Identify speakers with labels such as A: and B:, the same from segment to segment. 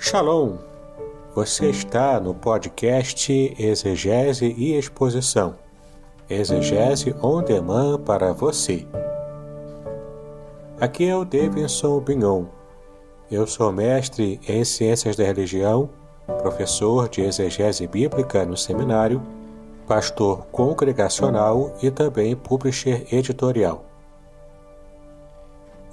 A: Shalom! Você está no podcast Exegese e Exposição. Exegese on demand para você. Aqui é o Davidson Bignon. Eu sou mestre em Ciências da Religião, professor de Exegese Bíblica no seminário, pastor congregacional e também publisher editorial.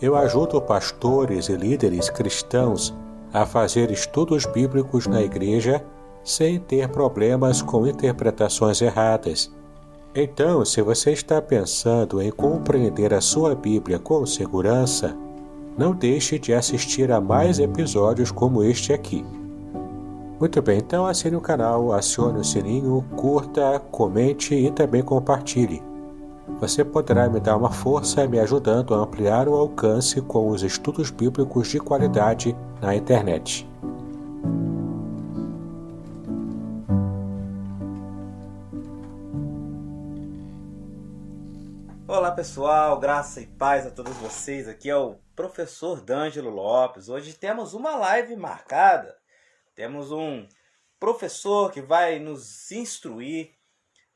A: Eu ajudo pastores e líderes cristãos a fazer estudos bíblicos na igreja sem ter problemas com interpretações erradas. Então, se você está pensando em compreender a sua Bíblia com segurança, não deixe de assistir a mais episódios como este aqui. Muito bem, então assine o canal, acione o sininho, curta, comente e também compartilhe. Você poderá me dar uma força me ajudando a ampliar o alcance com os estudos bíblicos de qualidade na internet.
B: Olá pessoal, graça e paz a todos vocês. Aqui é o professor D'Angelo Lopes. Hoje temos uma live marcada. Temos um professor que vai nos instruir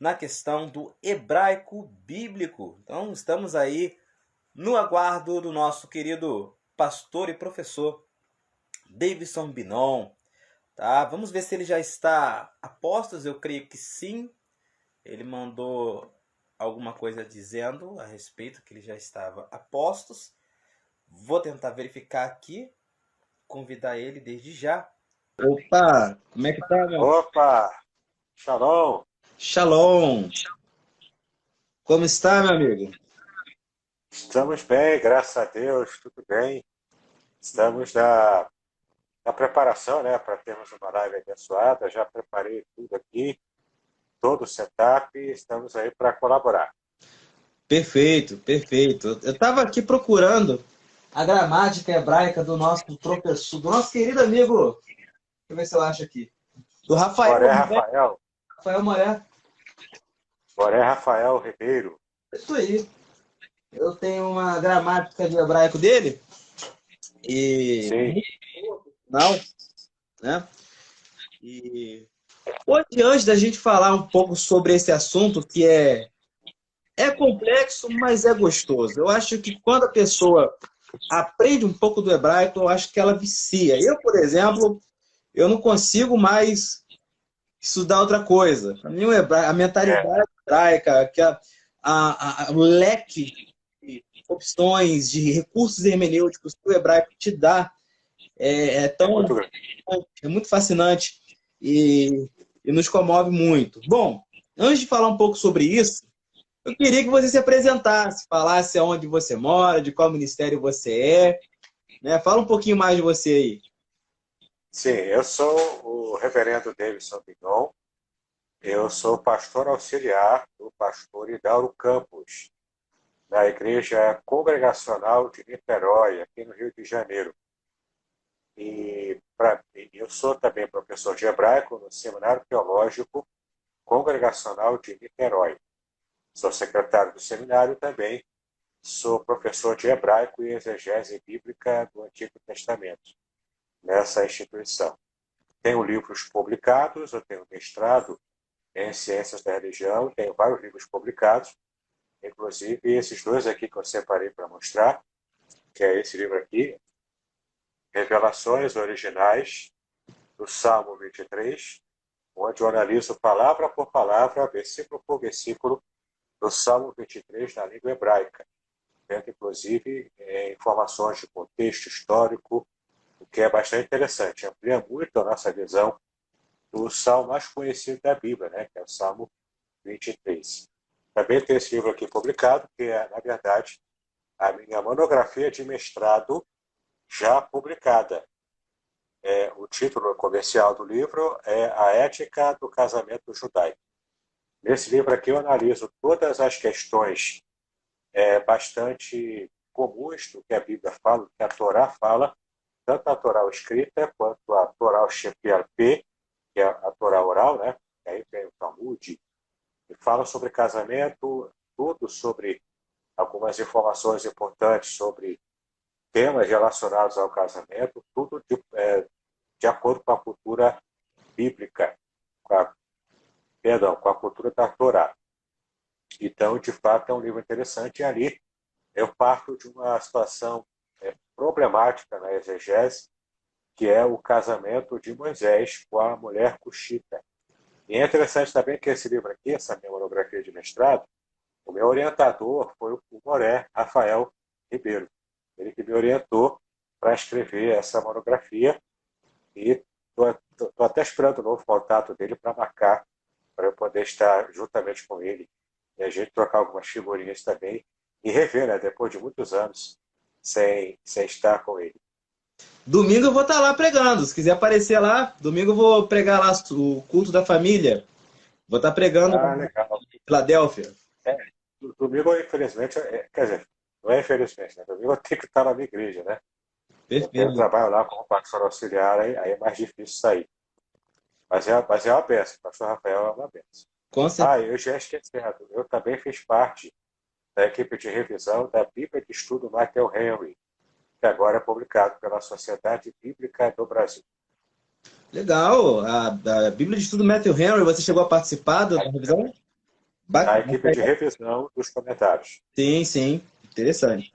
B: na questão do hebraico bíblico. Então estamos aí no aguardo do nosso querido pastor e professor Davidson Bignon. Tá? Vamos ver se ele já está a postos. Eu creio que sim. Ele mandou alguma coisa dizendo a respeito que ele já estava a postos. Vou tentar verificar aqui, convidar ele desde já. Opa, como é que tá, meu?
A: Opa! Shalom!
B: Shalom! Como está, meu amigo?
A: Estamos bem, graças a Deus, tudo bem. Estamos na preparação, né, para termos uma live abençoada. Já preparei tudo aqui, todo o setup, e estamos aí para colaborar.
B: Perfeito, perfeito. Eu estava aqui procurando a gramática hebraica do nosso professor, do nosso querido amigo. Deixa eu ver se eu acho aqui. Do Rafael,
A: Boré Rafael.
B: Rafael Moré.
A: Boré Rafael Ribeiro.
B: Isso aí. Eu tenho uma gramática de hebraico dele. E
A: Sim.
B: não, né? E hoje, antes da gente falar um pouco sobre esse assunto, que é complexo, mas é gostoso. Eu acho que quando a pessoa aprende um pouco do hebraico, eu acho que ela vicia. Eu, por exemplo, eu não consigo mais estudar outra coisa. Para mim, a mentalidade hebraica, que o leque de opções, de recursos hermenêuticos que o hebraico te dá, é muito fascinante e nos comove muito. Bom, antes de falar um pouco sobre isso, eu queria que você se apresentasse, falasse aonde você mora, de qual ministério você é, né? Fala um pouquinho mais de você aí.
A: Sim, eu sou o reverendo Davidson Bignon. Eu sou pastor auxiliar do pastor Hidauro Campos, da Igreja Congregacional de Niterói, aqui no Rio de Janeiro. E eu sou também professor de hebraico no Seminário Teológico Congregacional de Niterói. Sou secretário do seminário também, sou professor de hebraico e exegese bíblica do Antigo Testamento nessa instituição. Tenho livros publicados, eu tenho mestrado em Ciências da Religião, tenho vários livros publicados, inclusive esses dois aqui que eu separei para mostrar, que é esse livro aqui, Revelações Originais do Salmo 23, onde eu analiso palavra por palavra, versículo por versículo, do Salmo 23 na língua hebraica, tendo inclusive informações de contexto histórico, o que é bastante interessante, amplia muito a nossa visão do salmo mais conhecido da Bíblia, né, que é o Salmo 23. Também tem esse livro aqui publicado, que é, na verdade, a minha monografia de mestrado já publicada. O título comercial do livro é A Ética do Casamento Judaico. Nesse livro aqui eu analiso todas as questões bastante comuns do que a Bíblia fala, do que a Torá fala, tanto a Torá escrita quanto a Torá Shepiarpé, que é a Torá oral, né? Aí vem o Talmud, e fala sobre casamento, tudo sobre algumas informações importantes sobre temas relacionados ao casamento, tudo de de acordo com a cultura bíblica, com a cultura da Torá. Então, de fato, é um livro interessante. E ali eu parto de uma situação problemática na exegese, que é o casamento de Moisés com a mulher cuxita. E é interessante também que esse livro aqui, essa minha monografia de mestrado, o meu orientador foi o Moré Rafael Ribeiro. Ele que me orientou para escrever essa monografia e estou até esperando o novo contato dele para marcar, para eu poder estar juntamente com ele e a gente trocar algumas figurinhas também e rever, né, depois de muitos anos sem estar com ele.
B: Domingo eu vou estar lá pregando. Se quiser aparecer lá, domingo eu vou pregar lá o culto da família. Vou estar pregando
A: Ah,
B: em
A: legal.
B: Filadélfia.
A: É, domingo, infelizmente, quer dizer, não é infelizmente, né? Domingo eu tenho que estar na minha igreja, né? Eu
B: Perfeito.
A: trabalho lá como pastor auxiliar, aí é mais difícil sair. Mas é uma benção, o pastor Rafael é uma benção.
B: Com certeza.
A: Ah, eu já esquecendo, eu também fiz parte da equipe de revisão da Bíblia de Estudo Michael Henry, que agora é publicado pela Sociedade Bíblica do Brasil.
B: Legal. A Bíblia de Estudo Matthew Henry, você chegou a participar da revisão?
A: A
B: Bacana.
A: equipe de revisão dos comentários.
B: Sim, sim. Interessante.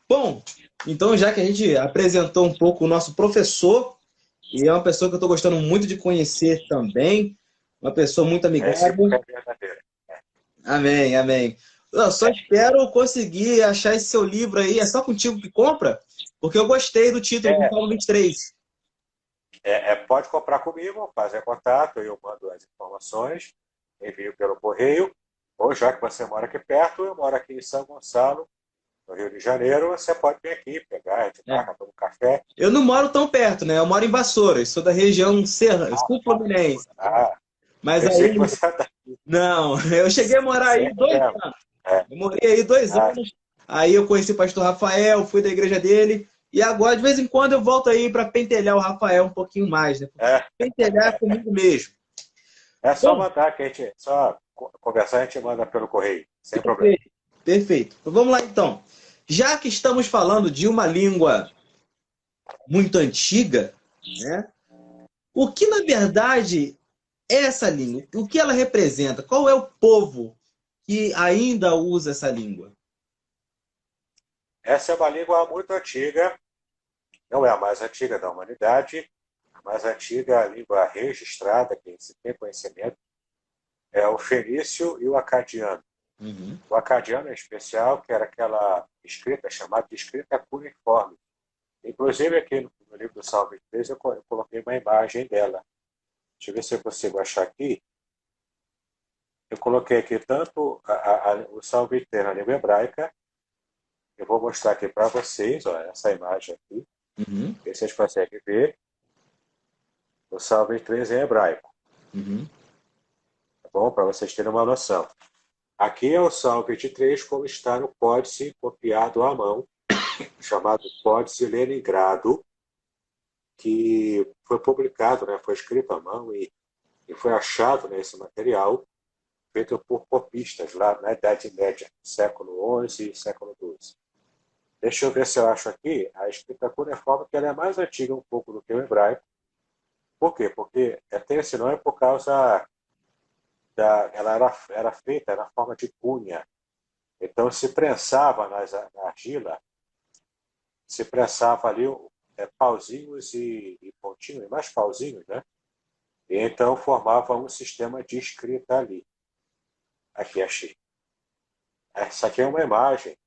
B: Bom, então já que a gente apresentou um pouco o nosso professor, e é uma pessoa que eu estou gostando muito de conhecer também, uma pessoa muito
A: Esse
B: amigável.
A: é verdadeiro.
B: Amém, amém. Eu só espero conseguir achar esse seu livro aí. É só contigo que compra? Porque eu gostei do título do
A: É,
B: Salmo 23.
A: pode comprar comigo, fazer contato, eu mando as informações, envio pelo correio, ou já que você mora aqui perto, eu moro aqui em São Gonçalo, no Rio de Janeiro, você pode vir aqui pegar, a gente
B: É.
A: marca, toma um café.
B: Eu não moro tão perto, né? Eu moro em Vassouras, sou da região Serra, sul-fluminense.
A: Ah,
B: Mas
A: pensei
B: aí,
A: que você está aqui,
B: não, eu cheguei a morar
A: sem
B: aí dois
A: problema.
B: anos.
A: É,
B: Eu morei aí dois
A: ah,
B: anos. Aí eu conheci o pastor Rafael, fui da igreja dele. E agora, de vez em quando, eu volto aí para pentelhar o Rafael um pouquinho mais, né? Porque
A: é,
B: pentelhar é comigo mesmo.
A: é só
B: Bom,
A: mandar que a gente, só conversar, a gente manda pelo correio, sem problema.
B: perfeito, perfeito. Então, vamos lá então. Já que estamos falando de uma língua muito antiga, né? O que na verdade é essa língua? O que ela representa? Qual é o povo que ainda usa essa língua?
A: Essa é uma língua muito antiga, não é a mais antiga da humanidade, a mais antiga língua registrada, que se tem conhecimento, é o fenício e o acadiano.
B: Uhum.
A: O acadiano, em especial, que era aquela escrita chamada de escrita cuneiforme. Inclusive, aqui no livro do Salmo 23, eu coloquei uma imagem dela. Deixa eu ver se eu consigo achar aqui. Eu coloquei aqui tanto o Salmo 23 na língua hebraica, eu vou mostrar aqui para vocês, ó, essa imagem aqui,
B: Uhum.
A: ver se vocês conseguem ver. O Salmo 23 em hebraico,
B: Uhum.
A: tá bom? Para vocês terem uma noção. Aqui é o Salmo 23, como está no códice copiado à mão, chamado Códice Leningrado, que foi publicado, né, foi escrito à mão e foi achado, né, esse material feito por copistas lá na Idade Média, século XI e século XII. Deixa eu ver se eu acho aqui a escrita cuneiforme, que ela é mais antiga um pouco do que o hebraico. Por quê? Porque tem esse nome por causa ela era feita na forma de cunha. Então se prensava na argila, se prensava ali pauzinhos e pontinhos, e mais pauzinhos, né? E então formava um sistema de escrita ali. Aqui achei. Essa aqui é uma imagem,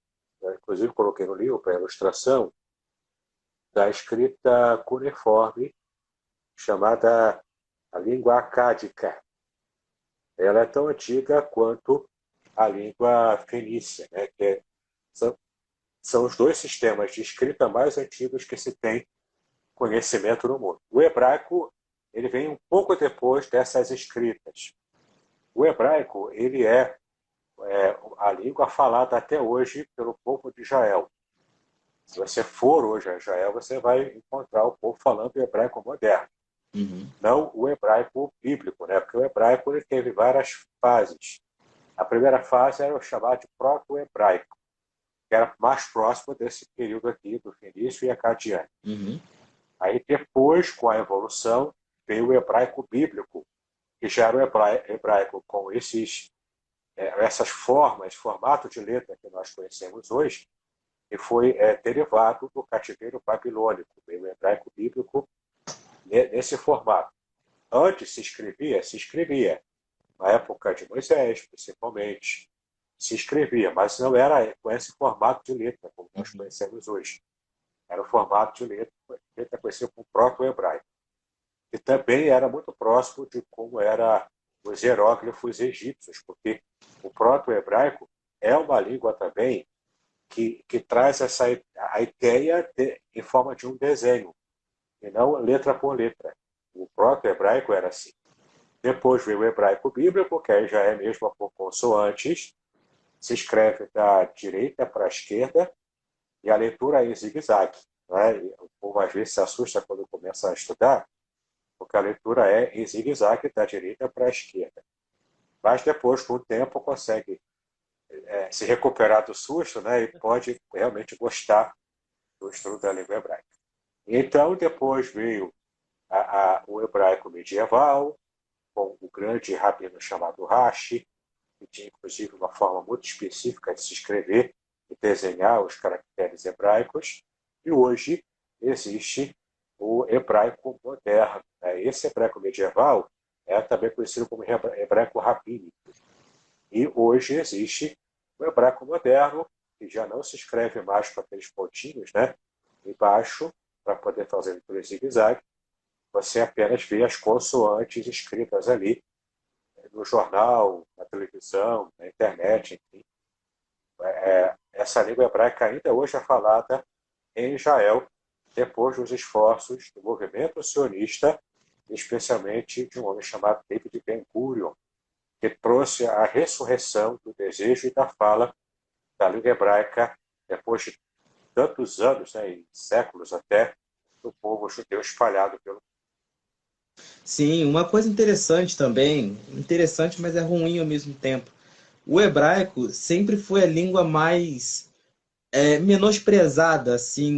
A: eu, inclusive coloquei no livro para ilustração, da escrita cuneiforme, chamada a língua acádica. Ela é tão antiga quanto a língua fenícia, né? São, são os dois sistemas de escrita mais antigos que se tem conhecimento no mundo. O hebraico ele vem um pouco depois dessas escritas. O hebraico ele é a língua falada até hoje pelo povo de Israel. Se você for hoje a Israel, você vai encontrar o povo falando o hebraico moderno,
B: Uhum.
A: não o hebraico bíblico, né? Porque o hebraico ele teve várias fases. A primeira fase era o chamado de proto-hebraico, que era mais próximo desse período aqui do fenício e acadiano.
B: Uhum.
A: Aí depois, com a evolução, veio o hebraico bíblico, que já era o hebraico com essas formas, formato de letra que nós conhecemos hoje, e foi derivado do cativeiro babilônico, veio o hebraico bíblico nesse formato. Antes se escrevia, na época de Moisés, principalmente, se escrevia, mas não era com esse formato de letra, como nós conhecemos hoje. Era o formato de letra conhecido como proto-hebraico, que também era muito próximo de como eram os hieróglifos egípcios, porque o proto-hebraico é uma língua também que traz a ideia em forma de um desenho, e não letra por letra. O proto-hebraico era assim. Depois veio o hebraico bíblico, que aí já é mesmo por consoantes, se escreve da direita para a esquerda, e a leitura é em zigue-zague. Né? O povo às vezes se assusta quando começa a estudar, porque a leitura é em zigue-zague da direita para a esquerda. Mas depois, com o tempo, consegue se recuperar do susto, né? E pode realmente gostar do estudo da língua hebraica. Então, depois veio o hebraico medieval, com o grande rabino chamado Rashi, que tinha inclusive uma forma muito específica de se escrever e desenhar os caracteres hebraicos, e hoje existe o hebraico moderno. Esse hebraico medieval é também conhecido como hebraico rabínico. E hoje existe o hebraico moderno, que já não se escreve mais com aqueles pontinhos, né, embaixo, para poder fazer leitura em zigue-zague. Você apenas vê as consoantes escritas ali no jornal, na televisão, na internet, enfim. Essa língua hebraica ainda hoje é falada em Israel, depois dos esforços do movimento sionista, especialmente de um homem chamado David Ben-Gurion, que trouxe a ressurreição do desejo e da fala da língua hebraica depois de tantos anos, né, e séculos até, do povo judeu espalhado pelo.
B: Sim, uma coisa interessante também, interessante, mas é ruim ao mesmo tempo. O hebraico sempre foi a língua mais menosprezada, assim,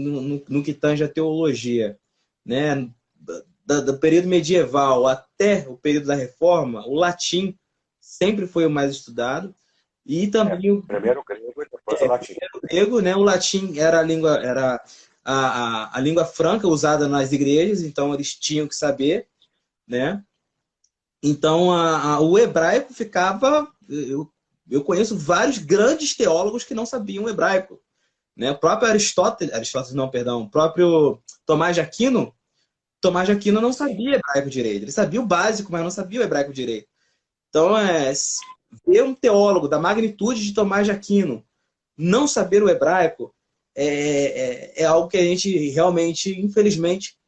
B: no que tange a teologia, né? Do período medieval até o período da Reforma, o latim sempre foi o mais estudado e também
A: Primeiro o grego e depois o latim.
B: o grego, né? O latim era a língua franca usada nas igrejas, então eles tinham que saber, né? Então, o hebraico ficava. Eu conheço vários grandes teólogos que não sabiam hebraico. Né? O próprio Aristóteles não, perdão, o próprio Tomás de Aquino não
A: Sim.
B: sabia hebraico direito. Ele sabia o básico, mas não sabia o hebraico direito. Então, ver um teólogo da magnitude de Tomás de Aquino não saber o hebraico é algo que a gente realmente, infelizmente,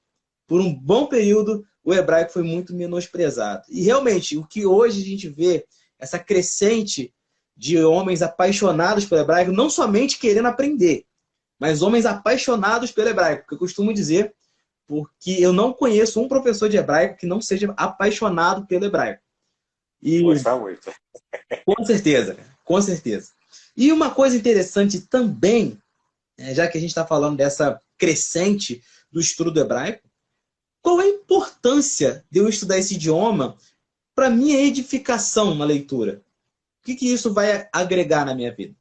B: por um bom período, o hebraico foi muito menosprezado. E realmente, o que hoje a gente vê, essa crescente de homens apaixonados pelo hebraico, não somente querendo aprender, mas homens apaixonados pelo hebraico, que eu costumo dizer, porque eu não conheço um professor de hebraico que não seja apaixonado pelo hebraico. E
A: Gostar muito.
B: com certeza, com certeza. E uma coisa interessante também, já que a gente está falando dessa crescente do estudo do hebraico, qual é a importância de eu estudar esse idioma para minha edificação na leitura? O que isso vai agregar na minha vida?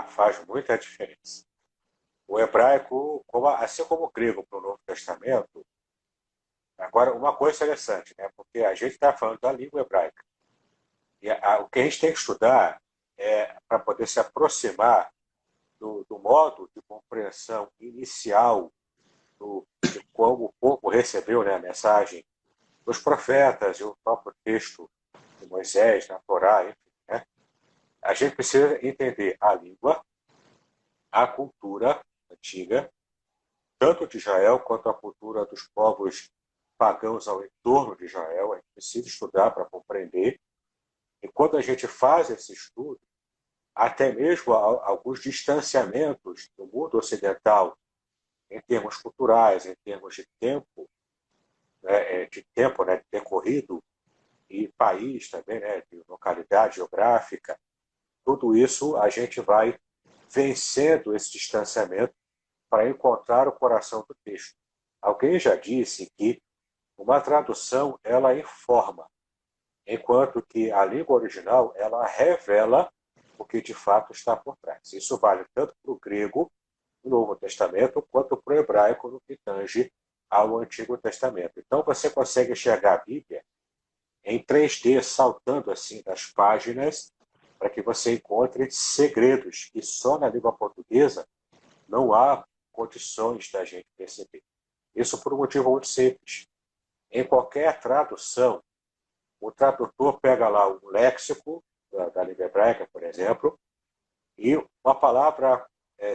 A: Faz muita diferença. O hebraico, assim como o grego para o Novo Testamento, agora, uma coisa interessante, né? Porque a gente está falando da língua hebraica. E o que a gente tem que estudar é para poder se aproximar do modo de compreensão inicial de como o povo recebeu, né, a mensagem dos profetas e o próprio texto de Moisés, na Torá, enfim. Né? A gente precisa entender a língua, a cultura antiga, tanto de Israel quanto a cultura dos povos pagãos ao entorno de Israel. A gente precisa estudar para compreender. E quando a gente faz esse estudo, até mesmo alguns distanciamentos do mundo ocidental, em termos culturais, em termos de tempo, né, decorrido, e país também, né, de localidade geográfica, tudo isso a gente vai vencendo esse distanciamento para encontrar o coração do texto. Alguém já disse que uma tradução ela informa, enquanto que a língua original ela revela o que de fato está por trás. Isso vale tanto para o grego, no Novo Testamento, quanto para o hebraico, no que tange ao Antigo Testamento. Então você consegue enxergar a Bíblia em 3D, saltando assim das páginas, para que você encontre segredos que só na língua portuguesa não há condições da gente perceber. Isso por um motivo muito simples. Em qualquer tradução, o tradutor pega lá um léxico da língua hebraica, por exemplo, e uma palavra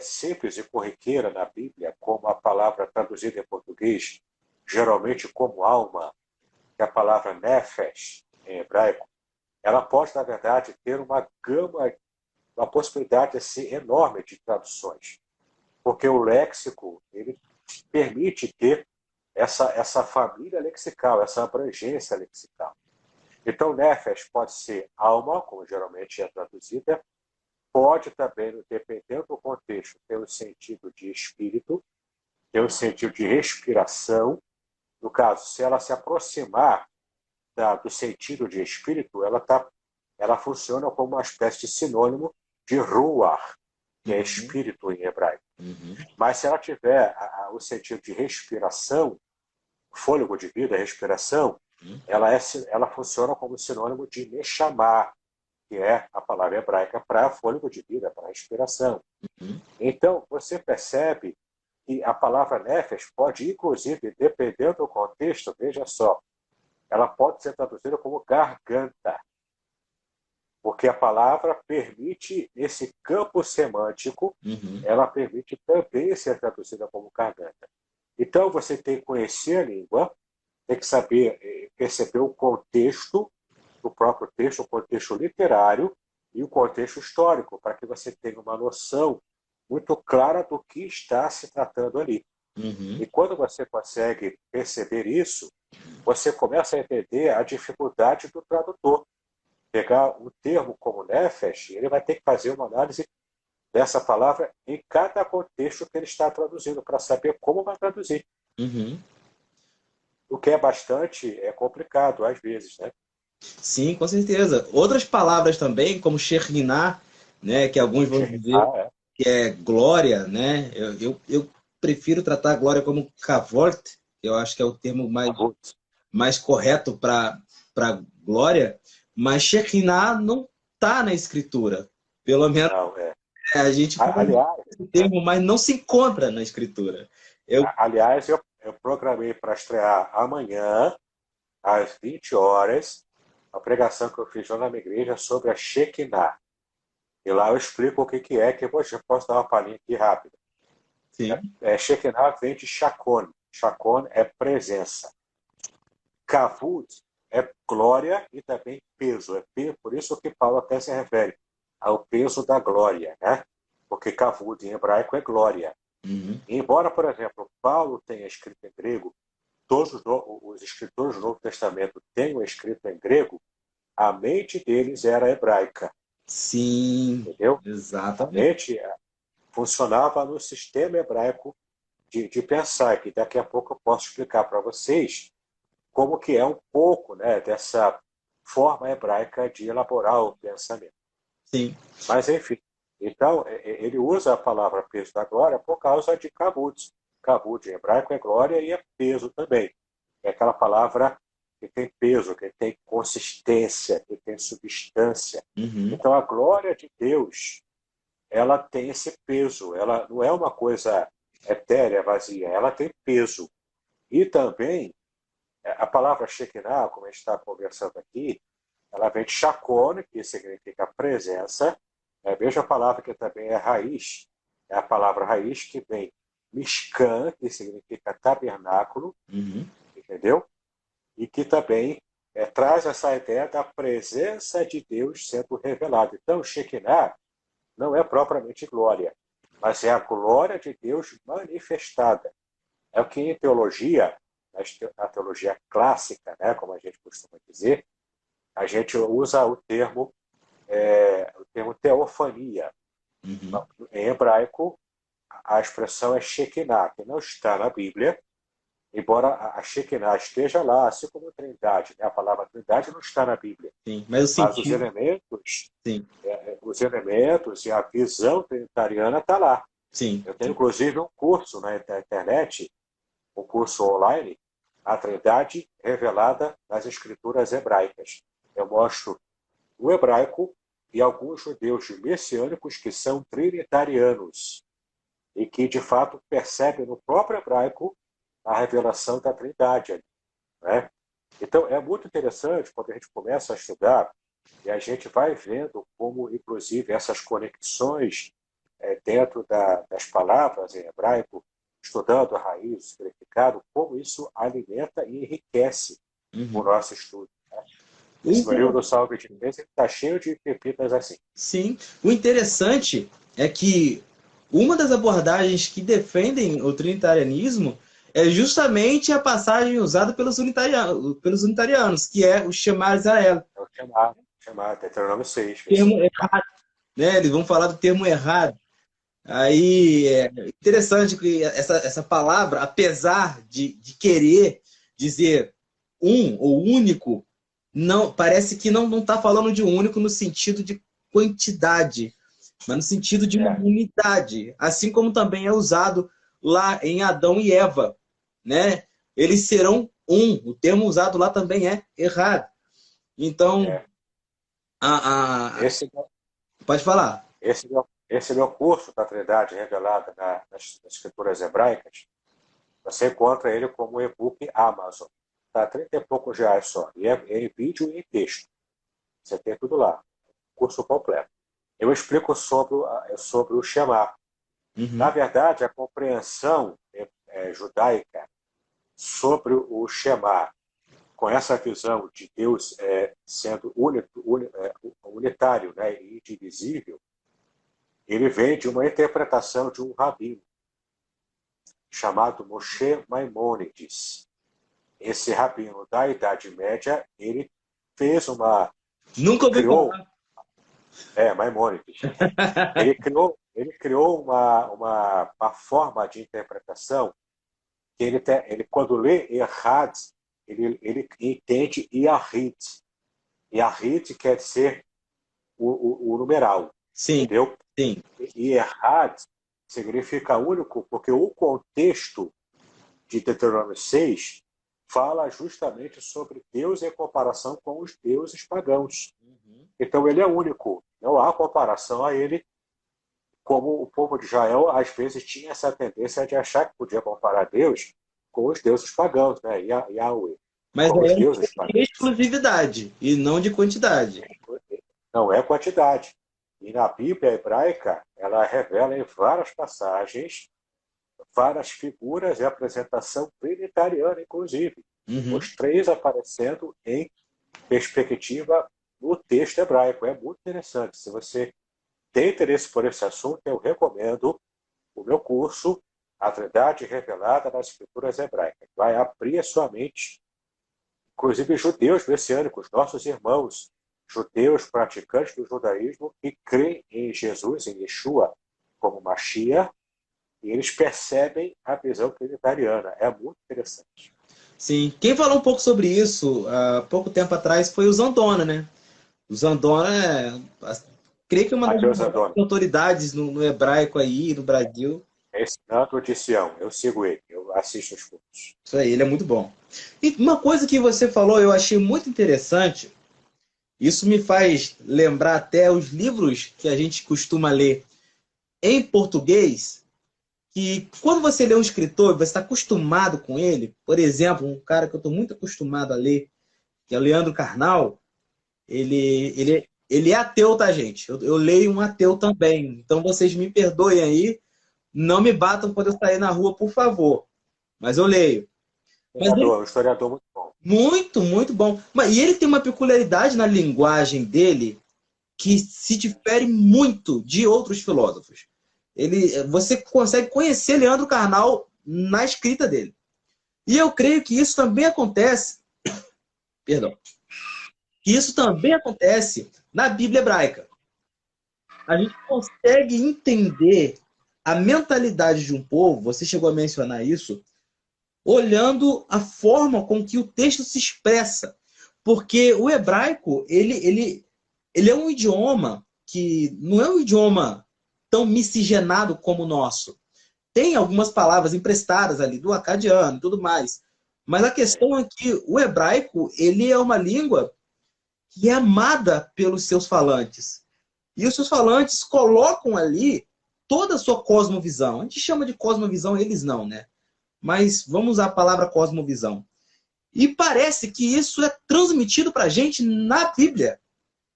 A: simples e corriqueira na Bíblia, como a palavra traduzida em português, geralmente como alma, que é a palavra nefesh, em hebraico, ela pode, na verdade, ter uma gama, uma possibilidade assim, enorme de traduções. Porque o léxico ele permite ter essa família lexical, essa abrangência lexical. Então, nefesh pode ser alma, como geralmente é traduzida, pode também, dependendo do contexto, ter um sentido de espírito, ter um sentido de respiração. No caso, se ela se aproximar do sentido de espírito, ela funciona como uma espécie de sinônimo de ruach, que é espírito em hebraico. Mas se ela tiver o sentido de respiração, fôlego de vida, respiração, ela funciona como sinônimo de neshama, que é a palavra hebraica para fôlego de vida, para respiração. Então, você percebe que a palavra nefesh pode, inclusive, dependendo do contexto, veja só, ela pode ser traduzida como garganta, porque a palavra permite, esse campo semântico, ela permite também ser traduzida como garganta. Então, você tem que conhecer a língua, tem que saber perceber o contexto do próprio texto, o contexto literário e o contexto histórico, para que você tenha uma noção muito clara do que está se tratando ali. E quando você consegue perceber isso, você começa a entender a dificuldade do tradutor. Pegar um termo como nefesh, ele vai ter que fazer uma análise dessa palavra em cada contexto que ele está traduzindo, para saber como vai traduzir. O que é bastante complicado, às vezes, né?
C: Sim, com certeza. Outras palavras também, como Shekhinah, né, que alguns vão dizer que é glória, né? Eu prefiro tratar a glória como kavod, que eu acho que é o termo mais correto para glória, mas Shekhinah não está na escritura. Pelo menos
A: Não,
C: a gente fala esse termo, mas não se encontra na escritura.
A: Aliás, eu programei para estrear amanhã, às 20 horas, a pregação que eu fiz lá na minha igreja sobre a Shekinah. E lá eu explico o que é, que eu posso dar uma palhinha aqui rápida.
C: Sim.
A: Shekinah vem de Shakon. Shakon é presença. Kavod é glória e também peso. Por isso que Paulo até se refere ao peso da glória, né? Porque Kavod em hebraico é glória. Embora, por exemplo, Paulo tenha escrito em grego, todos os escritores do Novo Testamento tenham escrito em grego, a mente deles era hebraica.
C: Sim,
A: entendeu?
C: exatamente.
A: A mente funcionava no sistema hebraico de pensar, que daqui a pouco eu posso explicar para vocês como que é um pouco, né, dessa forma hebraica de elaborar o pensamento.
C: Sim.
A: Mas, enfim, então, ele usa a palavra peso da glória por causa de kabut. Kabut em hebraico é glória e é peso também. É aquela palavra que tem peso, que tem consistência, que tem substância. Então, a glória de Deus, ela tem esse peso. Ela não é uma coisa etérea, vazia. Ela tem peso. E também, a palavra Shekinah, como a gente está conversando aqui, ela vem de Shakon, que significa presença. É a mesma palavra que também é raiz. É a palavra raiz que vem Mishkan, que significa tabernáculo, entendeu? E que também traz essa ideia da presença de Deus sendo revelada. Então, Shekinah não é propriamente glória, mas é a glória de Deus manifestada. É o que em teologia, na teologia clássica, né, como a gente costuma dizer, a gente usa o termo teofania. Em hebraico, a expressão é Shekinah, que não está na Bíblia, embora a Shekinah esteja lá, assim como a Trindade, né? A palavra Trindade não está na Bíblia,
C: Sim, mas o
A: mas os
C: sentido.
A: elementos,
C: Sim,
A: e a visão trinitariana está lá.
C: sim.
A: Eu tenho, inclusive, um curso na internet, um curso online, a Trindade revelada nas Escrituras hebraicas. Eu mostro o hebraico e alguns judeus messiânicos que são trinitarianos e que, de fato, percebem no próprio hebraico a revelação da Trindade. Né? Então, é muito interessante quando a gente começa a estudar e a gente vai vendo como, inclusive, essas conexões dentro das palavras em hebraico, estudando a raiz, o significado, como isso alimenta e enriquece o
C: Uhum.
A: nosso estudo. Né? Esse meu livro do Salve de Inglês está cheio de pepitas assim.
C: Sim. O interessante é que uma das abordagens que defendem o trinitarianismo é justamente a passagem usada pelos unitarianos, que é o Shema Israel.
A: É o chamar Deuteronômio 6.
C: Termo errado, né? Eles vão falar do termo errado. Aí é interessante que essa palavra, apesar de querer dizer um ou único, não parece que não está falando de único no sentido de quantidade, mas no sentido de uma unidade, assim como também é usado lá em Adão e Eva, né? Eles serão um. O termo usado lá também é errado. Então,
A: É. Esse,
C: pode falar.
A: esse meu curso da Trindade revelada nas escrituras hebraicas, você encontra ele como e-book Amazon. Está 30 e poucos reais só. E é em vídeo e em texto. Você tem tudo lá. Curso completo. Eu explico sobre o Shema. Na
C: Uhum.
A: verdade, a compreensão judaica sobre o Shema, com essa visão de Deus sendo unitário, né, e indivisível, ele vem de uma interpretação de um rabino chamado Moshe Maimônides. Esse rabino da Idade Média, ele fez
C: Nunca ouvi
A: criou,
C: falar.
A: Maimônides, ele criou uma forma de interpretação que ele quando lê Errad, ele entende Yahid. Yahid quer dizer o numeral,
C: Sim,
A: entendeu?
C: sim.
A: E Errad significa único porque o contexto de Deuteronômio 6 fala justamente sobre Deus em comparação com os deuses pagãos. Então ele é único, não há comparação a ele, como o povo de Israel às vezes tinha essa tendência de achar que podia comparar Deus com os deuses pagãos, né? Yahweh,
C: Mas
A: com
C: aí
A: os
C: é uma
A: deuses
C: questão de
A: pagãos.
C: exclusividade e não de quantidade.
A: Não é quantidade. E na Bíblia hebraica, ela revela em várias passagens várias figuras e apresentação trinitariana, inclusive.
C: Uhum.
A: Os três aparecendo em perspectiva no texto hebraico. É muito interessante. Se você tem interesse por esse assunto, eu recomendo o meu curso, A Trindade Revelada nas Escrituras Hebraicas. Vai abrir a sua mente, inclusive judeus messiânicos, nossos irmãos, judeus praticantes do judaísmo que creem em Jesus, em Yeshua, como Mashiach, e eles percebem a visão trinitariana. É muito interessante.
C: Sim. Quem falou um pouco sobre isso há pouco tempo atrás foi o Zandona, né? O Zandona creio que é uma das
A: Mateus
C: maiores
A: Andoni,
C: autoridades no hebraico aí, no Brasil.
A: ensinando de Sião. Eu sigo ele, eu assisto os cultos.
C: Isso aí, ele é muito bom. E uma coisa que você falou, eu achei muito interessante. Isso me faz lembrar até os livros que a gente costuma ler em português, que quando você lê um escritor, você está acostumado com ele. Por exemplo, um cara que eu estou muito acostumado a ler, que é o Leandro Carnal, ele é ateu, tá, gente? Eu leio um ateu também. Então vocês me perdoem aí, não me batam quando eu sair na rua, por favor. Mas eu leio. Mas ele,
A: Um historiador muito bom.
C: muito, muito bom. E ele tem uma peculiaridade na linguagem dele que se difere muito de outros filósofos. Você consegue conhecer Leandro Carnal na escrita dele. E eu creio que isso também acontece, perdão, que isso também acontece na Bíblia hebraica. A gente consegue entender a mentalidade de um povo, você chegou a mencionar isso, olhando a forma com que o texto se expressa. Porque o hebraico, ele é um idioma que não é um idioma tão miscigenado como o nosso. Tem algumas palavras emprestadas ali do acadiano e tudo mais. Mas a questão é que o hebraico, ele é uma língua que é amada pelos seus falantes. E os seus falantes colocam ali toda a sua cosmovisão. A gente chama de cosmovisão, eles não, né? Mas vamos usar a palavra cosmovisão. E parece que isso é transmitido para a gente na Bíblia.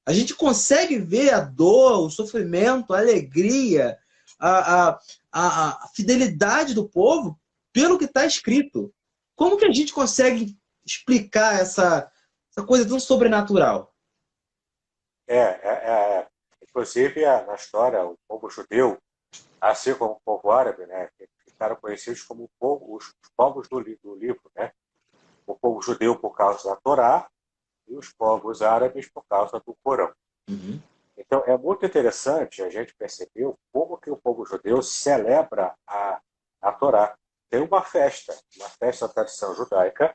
C: A gente consegue ver a dor, o sofrimento, a alegria, a, a, a fidelidade do povo pelo que está escrito. Como que a gente consegue explicar essa coisa tão sobrenatural?
A: Inclusive, na história, o povo judeu, assim como o povo árabe, né, ficaram conhecidos como os povos do livro, né? O povo judeu por causa da Torá e os povos árabes por causa do Corão.
C: Uhum.
A: Então, é muito interessante a gente perceber como que o povo judeu celebra a Torá. Tem uma festa da tradição judaica,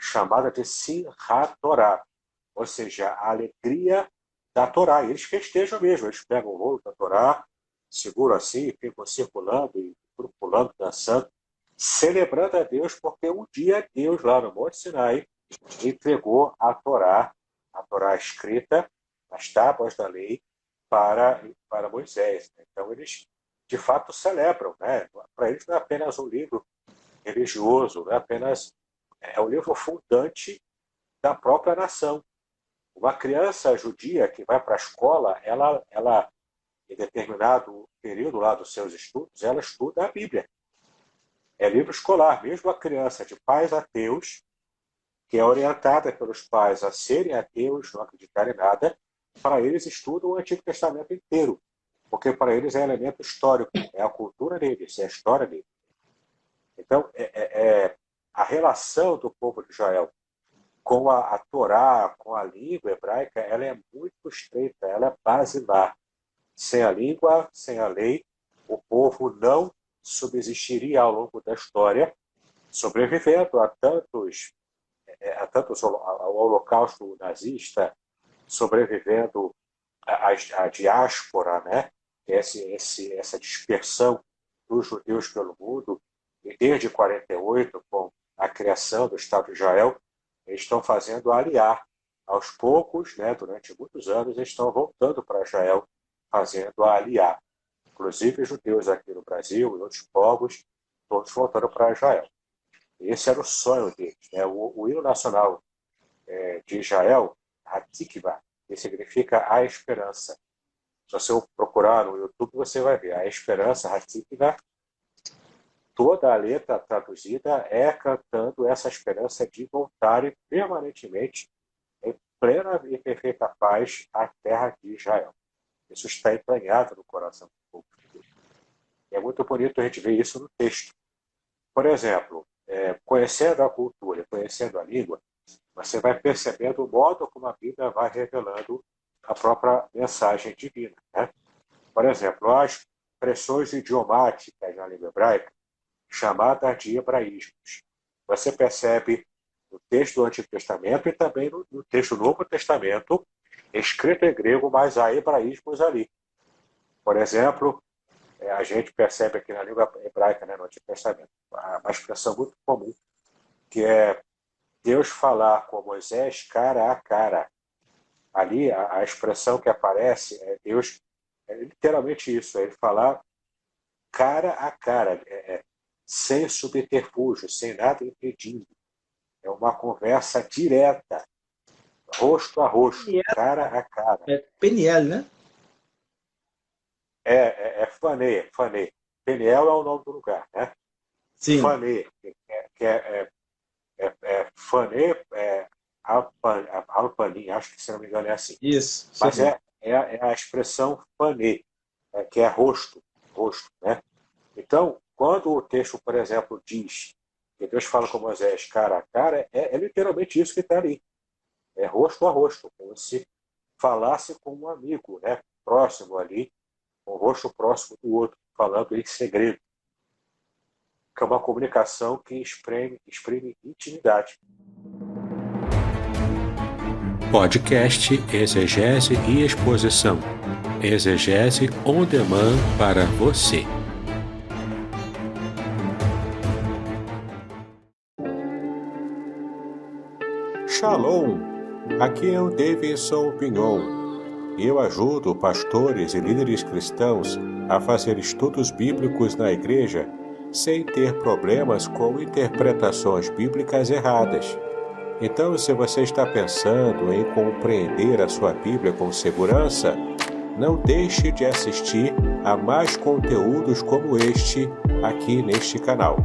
A: chamada de Simchat Torá, ou seja, a alegria da Torá. E eles festejam mesmo, eles pegam o rolo da Torá, seguram assim, e ficam circulando, e pulando, dançando, celebrando a Deus, porque um dia Deus, lá no Monte Sinai, entregou a Torá escrita, as tábuas da lei, para Moisés. Então, eles, de fato, celebram. Né? Para eles, não é apenas um livro religioso, não é apenas um livro fundante da própria nação. Uma criança judia que vai para a escola, ela, em determinado período lá dos seus estudos, ela estuda a Bíblia. É livro escolar, mesmo a criança de pais ateus, que é orientada pelos pais a serem ateus, não acreditarem em nada, para eles estudam o Antigo Testamento inteiro, porque para eles é elemento histórico, é a cultura deles, é a história deles. Então, a relação do povo de Israel com a Torá, com a língua hebraica, ela é muito estreita, ela é basilar. Sem a língua, sem a lei, o povo não subsistiria ao longo da história, sobrevivendo ao holocausto nazista, sobrevivendo à diáspora, né? Essa dispersão dos judeus pelo mundo, e desde 48, com a criação do Estado de Israel, eles estão fazendo aliar. Aos poucos, né, durante muitos anos, eles estão voltando para Israel, fazendo a aliar. Inclusive, judeus aqui no Brasil e outros povos, todos voltando para Israel. Esse era o sonho deles. Né? O hino nacional de Israel, Hatikvah, que significa a esperança. Se você procurar no YouTube, você vai ver a esperança, Hatikvah. Toda a letra traduzida é cantando essa esperança de voltarem permanentemente em plena e perfeita paz à terra de Israel. Isso está entranhado no coração do povo de Deus. É muito bonito a gente ver isso no texto. Por exemplo, conhecendo a cultura, conhecendo a língua, você vai percebendo o modo como a Bíblia vai revelando a própria mensagem divina. Né? Por exemplo, as expressões idiomáticas na língua hebraica, chamadas de hebraísmos. Você percebe no texto do Antigo Testamento e também no texto do Novo Testamento, escrito em grego, mas há hebraísmos ali. Por exemplo, a gente percebe aqui na língua hebraica, né, no Antigo Testamento, uma expressão muito comum, que é Deus falar com Moisés cara a cara. Ali, a expressão que aparece é Deus, literalmente isso, é ele falar cara a cara, sem subterfúgio, sem nada impedindo. É uma conversa direta, rosto a rosto, cara a cara.
C: É PNL, né?
A: Fanê, Fanê. Peniel é o nome do lugar, né?
C: Sim.
A: Fanê, que Fanê, Alpanim, acho que se não me engano é assim.
C: Isso.
A: Mas é a expressão Fanê, que é rosto, né? Então, quando o texto, por exemplo, diz que Deus fala com Moisés cara a cara, é literalmente isso que está ali. É rosto a rosto, como se falasse com um amigo, né? Próximo ali, um rosto próximo do outro, falando em segredo. que é uma comunicação que exprime intimidade.
D: Podcast Exegese e Exposição. Exegese on demand para você.
E: Shalom! Aqui é o Davidson Pignon. Eu ajudo pastores e líderes cristãos a fazer estudos bíblicos na igreja sem ter problemas com interpretações bíblicas erradas. Então, se você está pensando em compreender a sua Bíblia com segurança, não deixe de assistir a mais conteúdos como este aqui neste canal.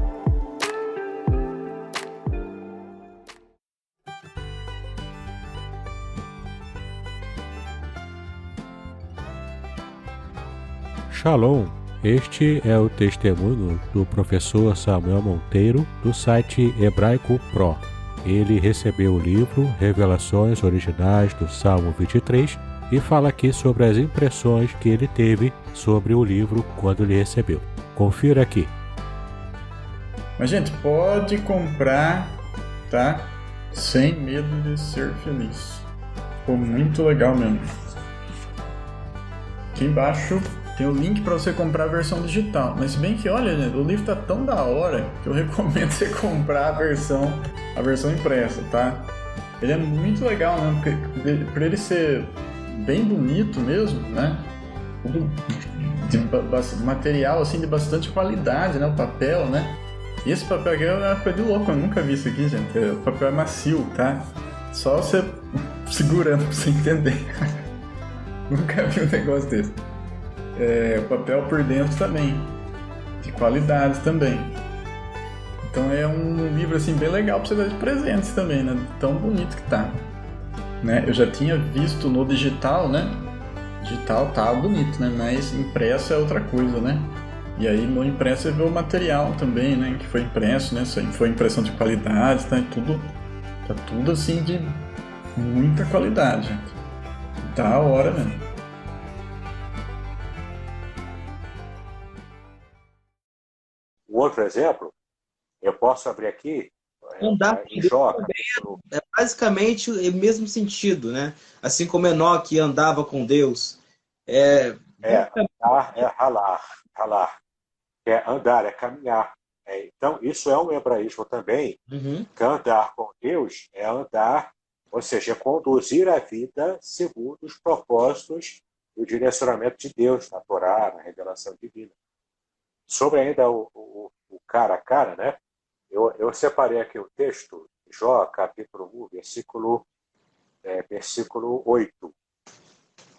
D: Shalom! Este é o testemunho do professor Samuel Monteiro, do site Hebraico Pro. Ele recebeu o livro Revelações Originais do Salmo 23 e fala aqui sobre as impressões que ele teve sobre o livro quando ele recebeu. Confira aqui.
F: Mas, gente, pode comprar, tá? Sem medo de ser feliz. Ficou muito legal mesmo. Aqui embaixo tem o link para você comprar a versão digital. Mas se bem que, olha, gente, o livro tá tão da hora que eu recomendo você comprar a versão impressa, tá? Ele é muito legal, né? Porque por ele ser bem bonito mesmo, né? De material assim de bastante qualidade, né? O papel, né? E esse papel aqui é uma coisa de louco, eu nunca vi isso aqui, gente. O papel é macio, tá? Só você segurando pra você entender. Nunca vi um negócio desse. O papel por dentro também, de qualidade também. Então é um livro assim bem legal para você dar de presentes também, né? Tão bonito que tá, né? Eu já tinha visto no digital, né? Digital tá bonito, né? Mas impresso é outra coisa, né? E aí no impresso você vê o material também, né? Que foi impresso, né? Foi impressão de qualidade, tá? Tá tudo assim de muita qualidade, gente. Da hora, né?
A: Um outro exemplo, eu posso abrir aqui
C: Andar com Deus
A: Jó,
C: também é basicamente o mesmo sentido, né? Assim como Enoque andava com Deus.
A: Andar é ralar, é andar, é caminhar. Então, isso é um hebraísmo também, que andar com Deus é andar, ou seja, é conduzir a vida segundo os propósitos e o direcionamento de Deus, na Torá, na revelação divina. Sobre ainda o cara a cara, né? Eu separei aqui o texto, Jó, capítulo 1, versículo 8.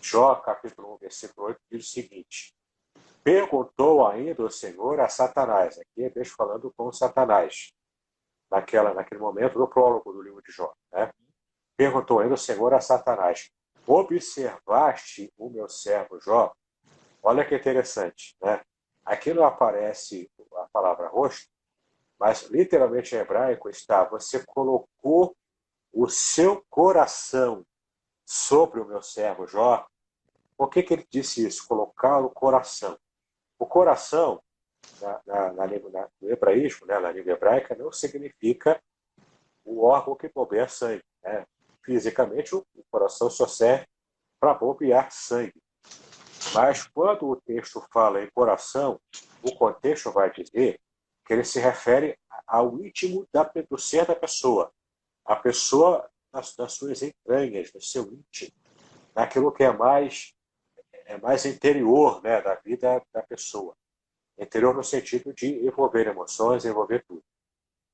A: Jó, capítulo 1, versículo 8, diz o seguinte: perguntou ainda o Senhor a Satanás, aqui é Deus falando com Satanás, naquele momento do prólogo do livro de Jó, né? Perguntou ainda o Senhor a Satanás: observaste o meu servo Jó? Olha que interessante, né? Aqui não aparece a palavra rosto, mas literalmente em hebraico está: você colocou o seu coração sobre o meu servo Jó. Por que ele disse isso? Colocar o coração. O coração, no hebraísmo, né, na língua hebraica, não significa o órgão que bombeia sangue, né? Fisicamente, o coração só serve para bombear sangue. Mas quando o texto fala em coração, o contexto vai dizer que ele se refere ao íntimo do ser da pessoa. A pessoa nas suas entranhas, no seu íntimo, naquilo que é mais interior, né, da vida da pessoa. Interior no sentido de envolver emoções, envolver tudo.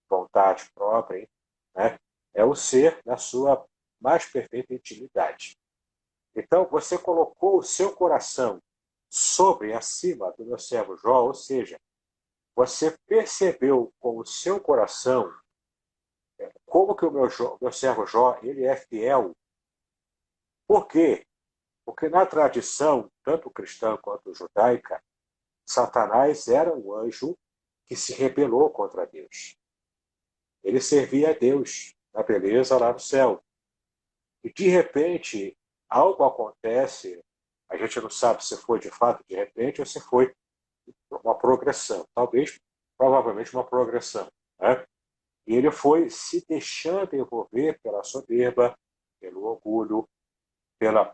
A: Vontade própria, né? É o ser na sua mais perfeita intimidade. Então, você colocou o seu coração acima do meu servo Jó, ou seja, você percebeu com o seu coração como que o meu servo Jó ele é fiel. Por quê? Porque na tradição, tanto cristã quanto judaica, Satanás era um anjo que se rebelou contra Deus. Ele servia a Deus na beleza lá no céu. E de repente, algo acontece, a gente não sabe se foi de fato de repente ou se foi uma progressão. Talvez provavelmente uma progressão, né? E ele foi se deixando envolver pela soberba, pelo orgulho, pela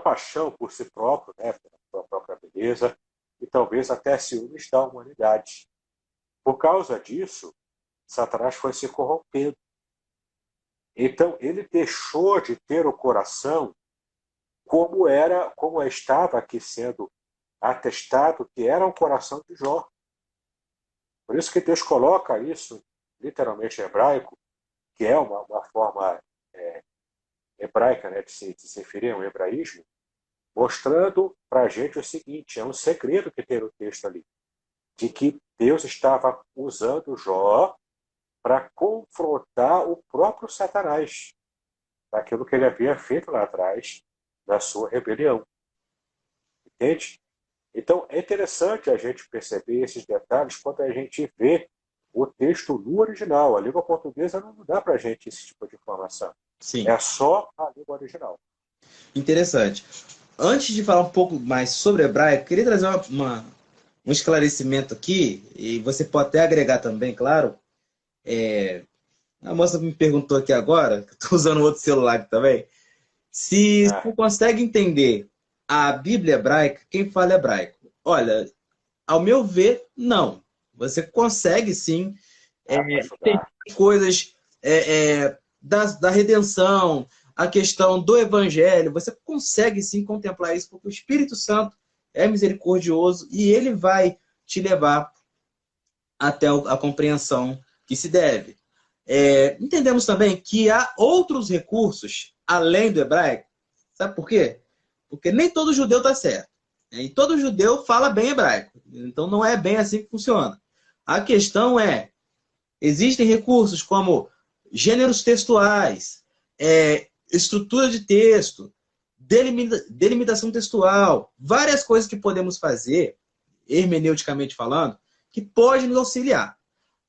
A: paixão por si próprio, né? Pela sua própria beleza, e talvez até ciúmes da humanidade. Por causa disso, Satanás foi se corrompendo. Então, ele deixou de ter o coração como estava aqui sendo atestado, que era o coração de Jó. Por isso que Deus coloca isso, literalmente em hebraico, que é uma forma hebraica, né, de se referir ao hebraísmo, mostrando para a gente o seguinte: é um segredo que tem no texto ali, de que Deus estava usando Jó para confrontar o próprio Satanás, daquilo que ele havia feito lá atrás, da sua rebelião. Entende? Então, é interessante a gente perceber esses detalhes quando a gente vê o texto no original. A língua portuguesa não dá para a gente esse tipo de informação.
C: Sim.
A: É só a língua original.
C: Interessante. Antes de falar um pouco mais sobre hebraico, queria trazer um esclarecimento aqui, e você pode até agregar também, claro. A moça me perguntou aqui agora, que estou usando outro celular aqui também, se você consegue entender a Bíblia hebraica, quem fala hebraico. Olha, ao meu ver, não. Você consegue sim entender coisas da redenção, a questão do evangelho, você consegue sim contemplar isso, porque o Espírito Santo é misericordioso e ele vai te levar até a compreensão que se deve. Entendemos também que há outros recursos além do hebraico. Sabe por quê? Porque nem todo judeu está certo. E todo judeu fala bem hebraico. Então não é bem assim que funciona. A questão é, existem recursos como gêneros textuais, estrutura de texto, delimitação textual, várias coisas que podemos fazer, hermeneuticamente falando, que pode nos auxiliar.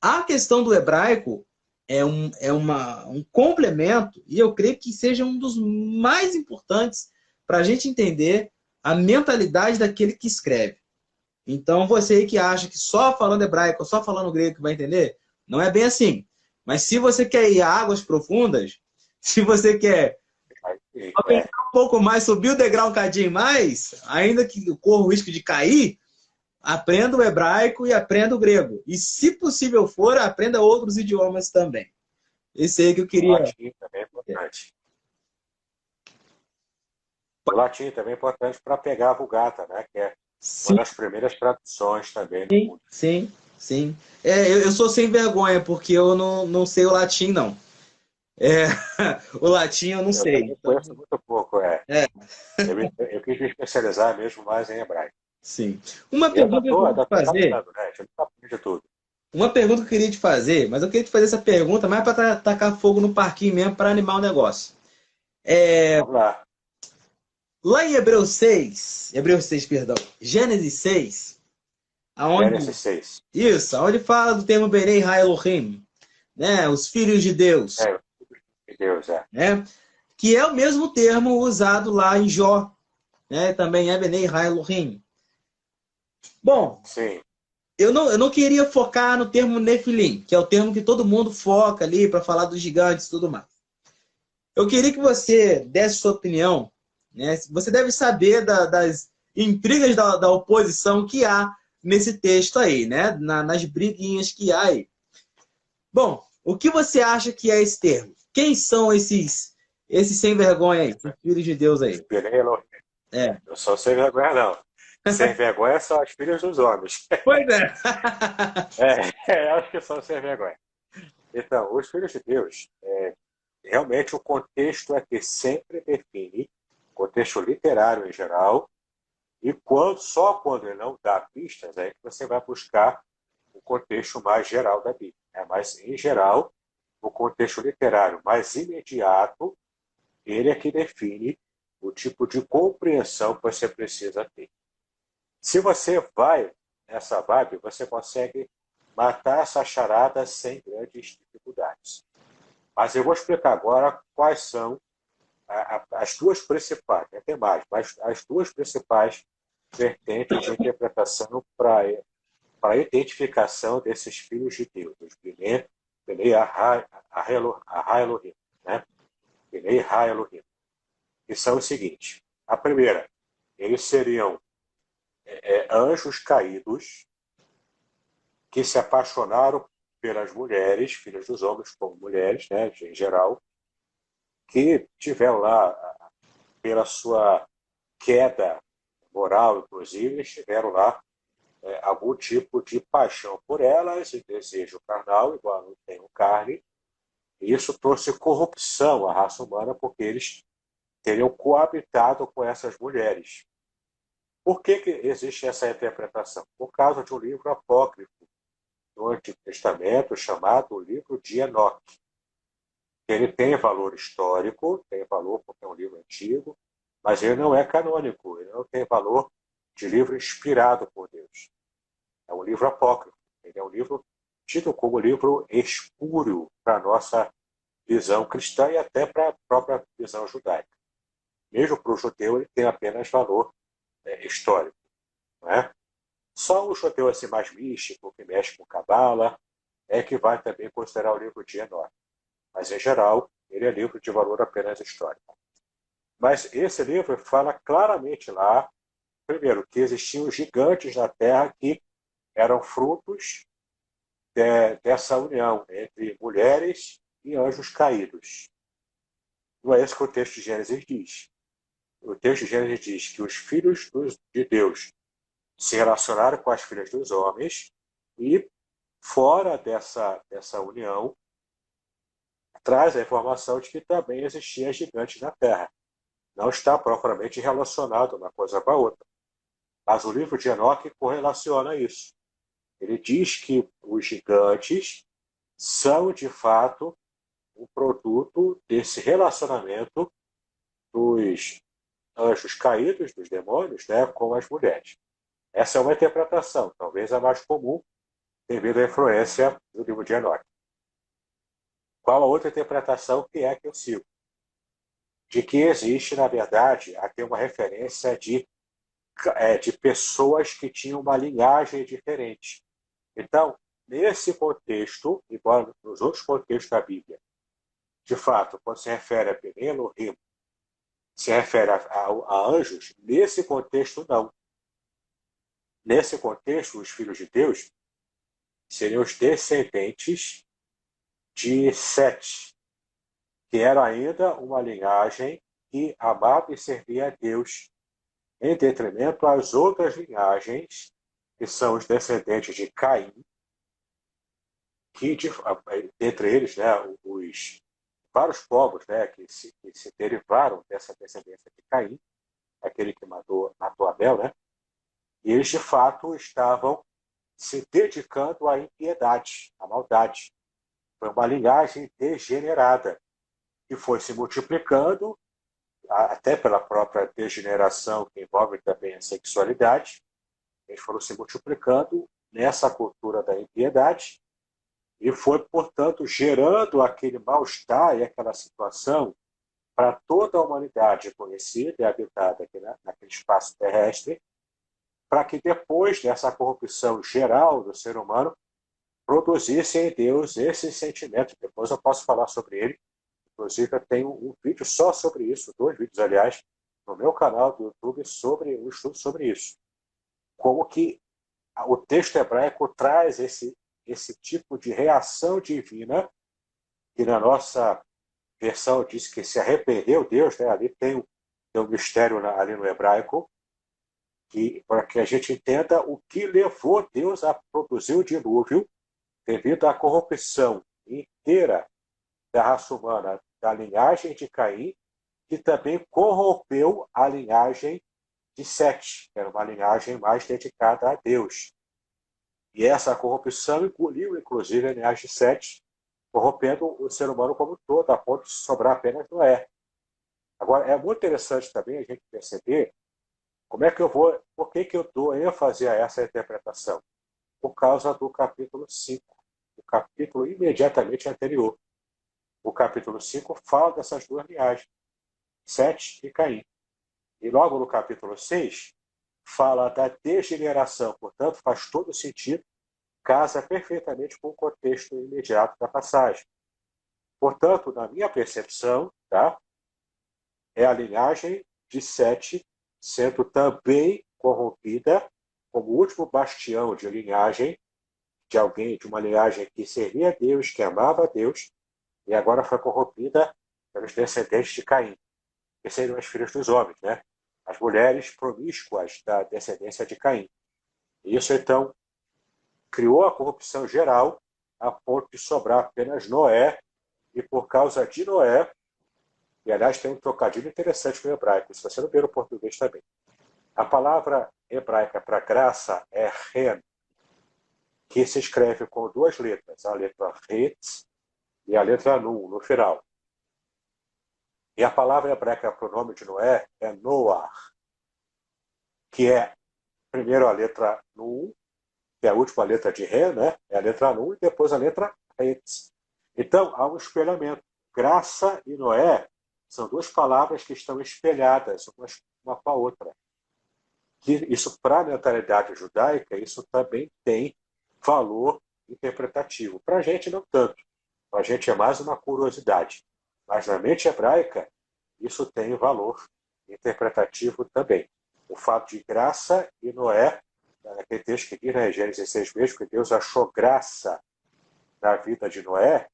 C: A questão do hebraico é um complemento, e eu creio que seja um dos mais importantes para a gente entender a mentalidade daquele que escreve. Então, você aí que acha que só falando hebraico, só falando grego que vai entender, não é bem assim. Mas se você quer ir a águas profundas, se você quer aprender um pouco mais, subir o degrau um cadinho mais, ainda que corra o risco de cair, aprenda o hebraico e aprenda o grego. E, se possível for, aprenda outros idiomas também. Esse aí que eu queria...
A: O latim também é importante. O latim também é importante para pegar a Vulgata, né? Que é uma das primeiras traduções também do mundo.
C: Sim, sim. Eu sou sem vergonha, porque eu não sei o latim, não. O latim eu não sei.
A: Eu conheço muito pouco, Eu quis me especializar mesmo mais em hebraico.
C: Sim. Uma pergunta que eu queria te fazer...
A: Né? A gente não aprende tudo.
C: Uma pergunta que eu queria te fazer, mas eu queria te fazer essa pergunta mais para tacar fogo no parquinho mesmo, para animar o negócio.
A: Vamos lá.
C: Lá em Hebreus 6, Gênesis 6,
A: Gênesis 6.
C: Isso, onde fala do termo Berei Ha Elohim, né, os filhos de Deus.
A: De Deus,
C: né, que é o mesmo termo usado lá em Jó, né, também é Berei Ha Elohim. Bom,
A: sim.
C: Eu não queria focar no termo Nefilim, que é o termo que todo mundo foca ali para falar dos gigantes e tudo mais. Eu queria que você desse sua opinião, né? Você deve saber das intrigas da oposição que há nesse texto aí, né? Nas briguinhas que há aí. Bom, o que você acha que é esse termo? Quem são esses sem vergonha aí, esses filhos de Deus aí?
A: Eu sou sem vergonha, não. Sem vergonha são as filhas dos homens.
C: Pois é.
A: Acho que são sem vergonha. Então, os filhos de Deus, realmente o contexto é que sempre define, contexto literário em geral, e só quando ele não dá pistas, é que você vai buscar o contexto mais geral da Bíblia. Mas, em geral, o contexto literário mais imediato, ele é que define o tipo de compreensão que você precisa ter. Se você vai nessa vibe, você consegue matar essa charada sem grandes dificuldades. Mas eu vou explicar agora quais são as duas principais, tem mais, mas as duas principais vertentes de interpretação para para a identificação desses filhos de Deus, os Bnei Elohim, né? Bnei Elohim, que são os seguintes. A primeira, eles seriam anjos caídos que se apaixonaram pelas mulheres, filhas dos homens como mulheres, né, em geral, que tiveram lá, pela sua queda moral, inclusive, eles tiveram lá algum tipo de paixão por elas e desejo carnal, igual não tem carne, e isso trouxe corrupção à raça humana, porque eles teriam coabitado com essas mulheres. Por que existe essa interpretação? Por causa de um livro apócrifo do Antigo Testamento chamado o livro de Enoque. Ele tem valor histórico, tem valor porque é um livro antigo, mas ele não é canônico, ele não tem valor de livro inspirado por Deus. É um livro apócrifo, ele é um livro tido como livro espúrio para a nossa visão cristã e até para a própria visão judaica. Mesmo para o judeu, ele tem apenas valor histórico. Não é? Só o judeu assim, mais místico, que mexe com Cabala, é que vai também considerar o livro de Enoque. Mas, em geral, ele é livro de valor apenas histórico. Mas esse livro fala claramente lá, primeiro, que existiam gigantes na Terra que eram frutos dessa união entre mulheres e anjos caídos. Não é isso que o texto de Gênesis diz. O texto de Gênesis diz que os filhos de Deus se relacionaram com as filhas dos homens e, fora dessa união, traz a informação de que também existiam gigantes na Terra. Não está propriamente relacionado uma coisa com a outra. Mas o livro de Enoque correlaciona isso. Ele diz que os gigantes são, de fato, um produto desse relacionamento dos anjos caídos, dos demônios, né, com as mulheres. Essa é uma interpretação, talvez a mais comum, devido à influência do livro de Enoque. Qual a outra interpretação que eu sigo? De que existe, na verdade, aqui uma referência de pessoas que tinham uma linhagem diferente. Então, nesse contexto, igual nos outros contextos da Bíblia, de fato, quando se refere a Bnei Elohim, se refere a anjos, nesse contexto não. Nesse contexto, os filhos de Deus seriam os descendentes de Sete, que era ainda uma linhagem que amava e servia a Deus, em detrimento às outras linhagens, que são os descendentes de Caim, que, entre eles, né, os vários povos, né, que se derivaram dessa descendência de Caim, aquele que matou Abel, né, e eles, de fato, estavam se dedicando à impiedade, à maldade. Foi uma linhagem degenerada, que foi se multiplicando, até pela própria degeneração, que envolve também a sexualidade. Eles foram se multiplicando nessa cultura da impiedade, e foi, portanto, gerando aquele mal-estar e aquela situação para toda a humanidade conhecida e habitada aqui naquele espaço terrestre, para que depois dessa corrupção geral do ser humano, produzisse em Deus esse sentimento. Depois eu posso falar sobre ele. Inclusive, eu tenho um vídeo só sobre isso, 2 vídeos, aliás, no meu canal do YouTube, sobre um estudo sobre isso. Como que o texto hebraico traz esse tipo de reação divina, que na nossa versão diz que se arrependeu Deus, né? Ali tem um mistério ali no hebraico, para que a gente entenda o que levou Deus a produzir o dilúvio, devido à corrupção inteira da raça humana, da linhagem de Caim, que também corrompeu a linhagem de Sete, que era uma linhagem mais dedicada a Deus. E essa corrupção engoliu, inclusive, a linhagem de Sete, corrompendo o ser humano como um todo, a ponto de sobrar apenas Noé. Agora, é muito interessante também a gente perceber por que eu dou ênfase a essa interpretação? Por causa do capítulo 5, o capítulo imediatamente anterior. O capítulo 5 fala dessas 2 linhagens, Sete e Caim. E logo no capítulo 6, fala da degeneração. Portanto, faz todo sentido casa perfeitamente com o contexto imediato da passagem. Portanto, na minha percepção, tá, é a linhagem de Sete sendo também corrompida como último bastião de linhagem de alguém, de uma linhagem que servia a Deus, que amava a Deus, e agora foi corrompida pelos descendentes de Caim, que seriam as filhas dos homens, né? As mulheres promíscuas da descendência de Caim. E isso, então, criou a corrupção geral a ponto de sobrar apenas Noé, e por causa de Noé, e aliás tem um trocadilho interessante no hebraico, se você não ver no português também. A palavra hebraica para graça é ren, que se escreve com duas letras, a letra het e a letra nun, no final. E a palavra hebraica para o nome de Noé é Noah, que é primeiro a letra nun, que é a última letra de Ré, né? É a letra nun, e depois a letra het. Então, há um espelhamento. Graça e Noé são duas palavras que estão espelhadas uma com a outra. Isso, para a mentalidade judaica, isso também tem valor interpretativo. Para a gente, não tanto. Para a gente é mais uma curiosidade. Mas na mente hebraica, isso tem valor interpretativo também. O fato de graça e Noé, naquele texto que diz, né, Gênesis 6 mesmo, que Deus achou graça na vida de Noé,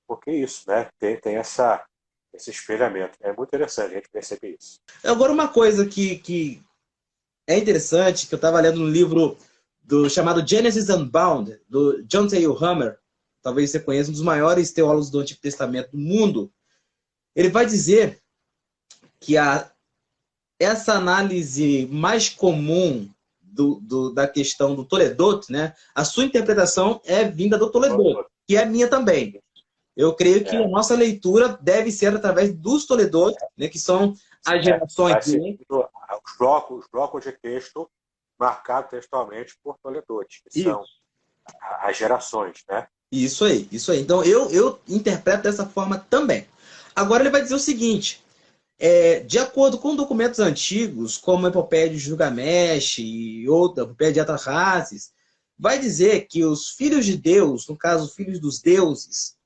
A: porque isso, né, tem esse espelhamento. É muito interessante a gente perceber isso.
C: Agora, uma coisa que é interessante, que eu estava lendo no livro chamado Genesis Unbound, do John Taylor Hammer, talvez você conheça, um dos maiores teólogos do Antigo Testamento do mundo. Ele vai dizer que essa análise mais comum da questão do Toledot, né, a sua interpretação é vinda do Toledot, que é a minha também. Eu creio que a nossa leitura deve ser através dos Toledot, né, que são as gerações.
A: Os blocos de texto marcados textualmente por Toledot, que são as gerações, né?
C: Isso aí. Então, eu interpreto dessa forma também. Agora, ele vai dizer o seguinte: de acordo com documentos antigos, como a Epopeia de Gilgamesh e outra, a Epopeia de Atrahasis, vai dizer que os filhos de Deus, no caso, filhos dos deuses,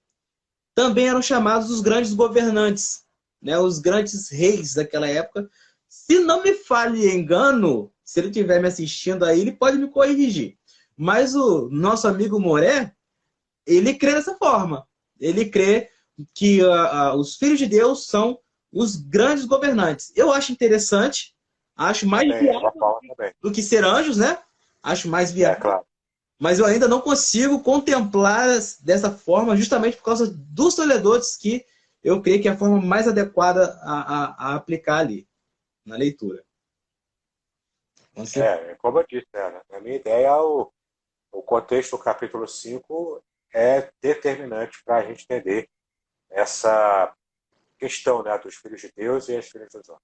C: também eram chamados os grandes governantes, né, os grandes reis daquela época. Se não me falhe engano, se ele estiver me assistindo aí, ele pode me corrigir. Mas o nosso amigo Moré, ele crê dessa forma. Ele crê que os filhos de Deus são os grandes governantes. Eu acho interessante, acho mais viável do que ser anjos, né? Acho mais viável.
A: Claro.
C: Mas eu ainda não consigo contemplar dessa forma, justamente por causa dos toledotes, que eu creio que é a forma mais adequada a aplicar ali, na leitura.
A: Como eu disse, né? Na minha ideia, o contexto do capítulo 5 é determinante para a gente entender essa questão, né, dos filhos de Deus e as filhas dos homens.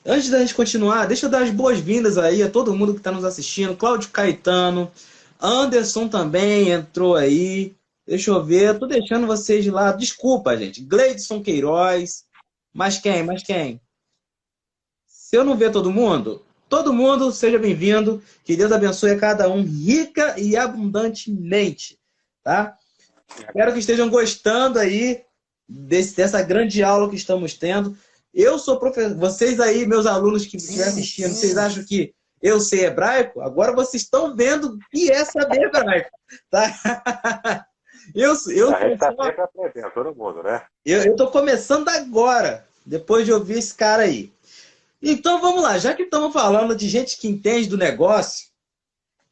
C: Antes da gente continuar, deixa eu dar as boas-vindas aí a todo mundo que está nos assistindo. Cláudio Caetano, Anderson também entrou aí. Deixa eu ver, estou deixando vocês de lado. Desculpa, gente. Gleidson Queiroz. Mas quem? Se eu não ver todo mundo, seja bem-vindo. Que Deus abençoe a cada um rica e abundantemente. Tá? Espero que estejam gostando aí dessa grande aula que estamos tendo. Eu sou professor. Vocês aí, meus alunos que estiverem assistindo, vocês acham que eu sei hebraico? Agora vocês estão vendo o que é saber hebraico. Tá?
A: A gente está sempre aprendendo, todo mundo, né?
C: Eu estou começando agora, depois de ouvir esse cara aí. Então vamos lá, já que estamos falando de gente que entende do negócio,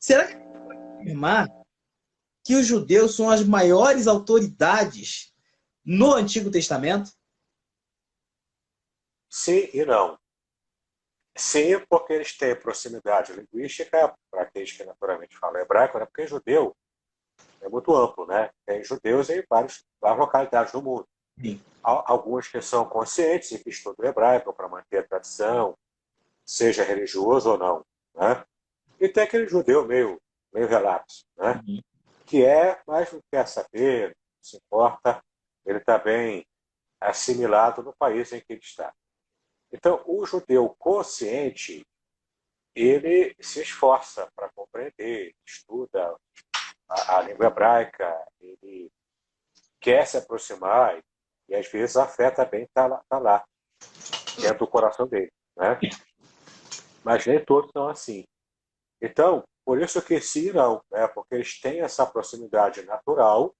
C: será que pode afirmar que os judeus são as maiores autoridades no Antigo Testamento?
A: Sim e não. Sim, porque eles têm proximidade linguística, para aqueles que naturalmente falam hebraico, né? Porque judeu é muito amplo, né? Tem judeus em várias localidades do mundo.
C: Sim.
A: Alguns que são conscientes e que estudam hebraico para manter a tradição, seja religioso ou não, né? E tem aquele judeu meio relapso, né?
C: Uhum.
A: Que mas não quer saber, não se importa, ele está bem assimilado no país em que ele está. Então, o judeu consciente, ele se esforça para compreender, estuda a língua hebraica, ele quer se aproximar e às vezes a fé também está lá, dentro do coração dele, né? Mas nem todos são assim. Então, por isso que se irão, né? Porque eles têm essa proximidade natural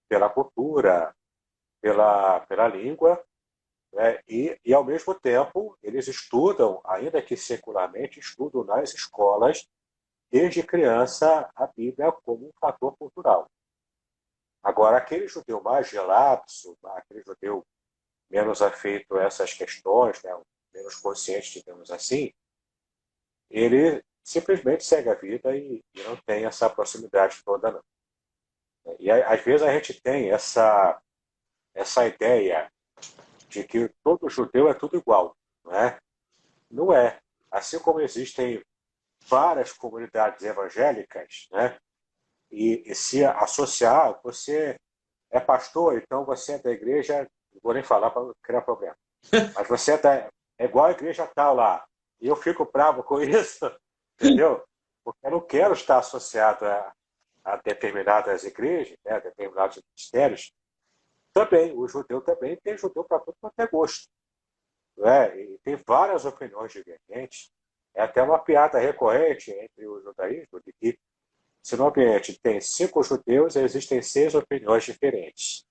A: pela cultura, pela língua, né? E, ao mesmo tempo, eles estudam, ainda que secularmente, estudam nas escolas, desde criança, a Bíblia como um fator cultural. Agora, aquele judeu mais relapso, aquele judeu menos afeito a essas questões, né? Menos consciente, digamos assim, ele simplesmente segue a vida e não tem essa proximidade toda, não. E às vezes a gente tem essa ideia de que todo judeu é tudo igual, não é? Não é. Assim como existem várias comunidades evangélicas, né? E se associar, você é pastor, então você é da igreja, não vou nem falar para não criar problema, mas você é igual a igreja tal lá. E eu fico bravo com isso, entendeu? Porque eu não quero estar associado a determinadas igrejas, né? A determinados ministérios. Também, o judeu também tem judeu para tudo quanto é gosto. Né? E tem várias opiniões divergentes. É até uma piada recorrente entre o judaísmo de que se no ambiente tem 5 judeus, existem 6 opiniões diferentes.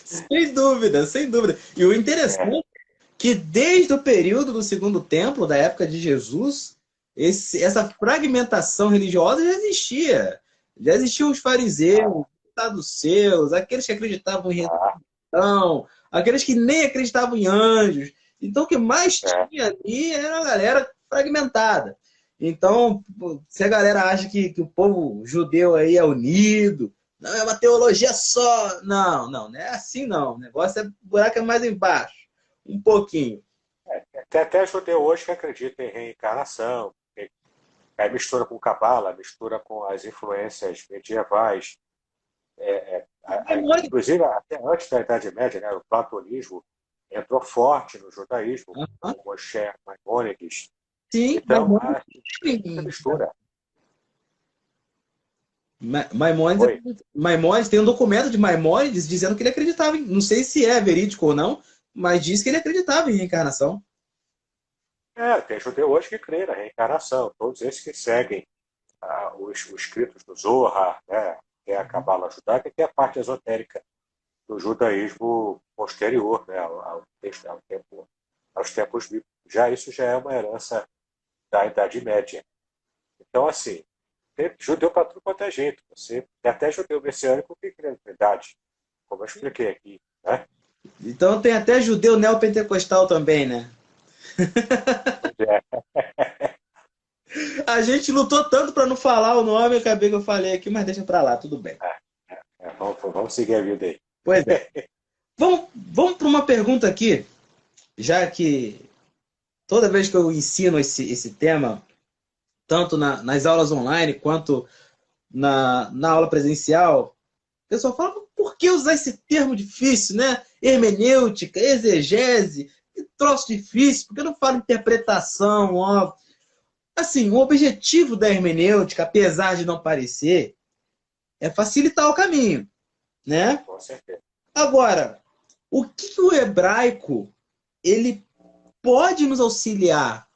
C: Sem dúvida, sem dúvida. E o interessante é que desde o período do Segundo Templo, da época de Jesus, essa fragmentação religiosa já existia. Já existiam os fariseus, os saduceus, aqueles que acreditavam em ressurreição, aqueles que nem acreditavam em anjos. Então, o que mais tinha ali era a galera fragmentada. Então, se a galera acha que o povo judeu aí é unido, não é uma teologia só. Não é assim não. O negócio o buraco é mais embaixo. Um pouquinho.
A: Tem até judeu hoje que acredita em reencarnação. Aí mistura com Cabala, mistura com as influências medievais. Inclusive, até antes da Idade Média, né, o platonismo entrou forte no judaísmo, com Moshe Maimônides.
C: Sim,
A: então, mistura.
C: Maimônides tem um documento de Maimônides dizendo que ele acreditava não sei se é verídico ou não, mas diz que ele acreditava em reencarnação.
A: Tem judeu hoje que crê na reencarnação, todos esses que seguem os escritos do Zohar, né, que é a Cabala judaica, que é a parte esotérica do judaísmo posterior, né, aos tempos bíblicos. Isso já é uma herança da Idade Média. Então, assim, tem judeu para tudo quanto é jeito. Você tem até judeu messiânico que crê na Trindade, como eu expliquei aqui, né?
C: Então tem até judeu neopentecostal também, né? A gente lutou tanto para não falar o nome, acabei que eu falei aqui, mas deixa para lá, tudo bem.
A: Vamos seguir a vida aí.
C: Pois é. Vamos para uma pergunta aqui, já que toda vez que eu ensino esse tema, tanto nas aulas online quanto na aula presencial, o pessoal fala, por que usar esse termo difícil, né? Hermenêutica, exegese, que troço difícil, por que não fala interpretação, ó? Assim, o objetivo da hermenêutica, apesar de não parecer, é facilitar o caminho, né?
A: Com certeza.
C: Agora, o que o hebraico ele pode nos auxiliar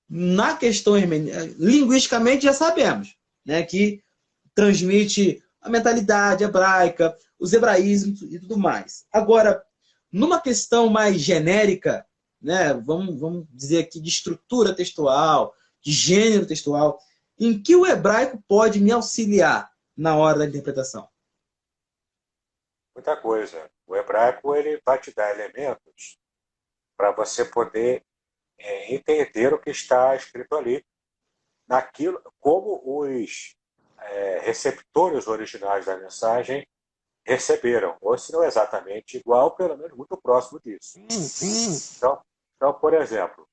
C: na questão hermenêutica? Linguisticamente já sabemos, né, que transmite a mentalidade hebraica, os hebraísmos e tudo mais. Agora, numa questão mais genérica, né, vamos dizer aqui de estrutura textual, de gênero textual, em que o hebraico pode me auxiliar na hora da interpretação?
A: Muita coisa. O hebraico ele vai te dar elementos para você poder entender o que está escrito ali, naquilo, como os receptores originais da mensagem receberam, ou se não exatamente igual, pelo menos muito próximo disso. Então, por exemplo,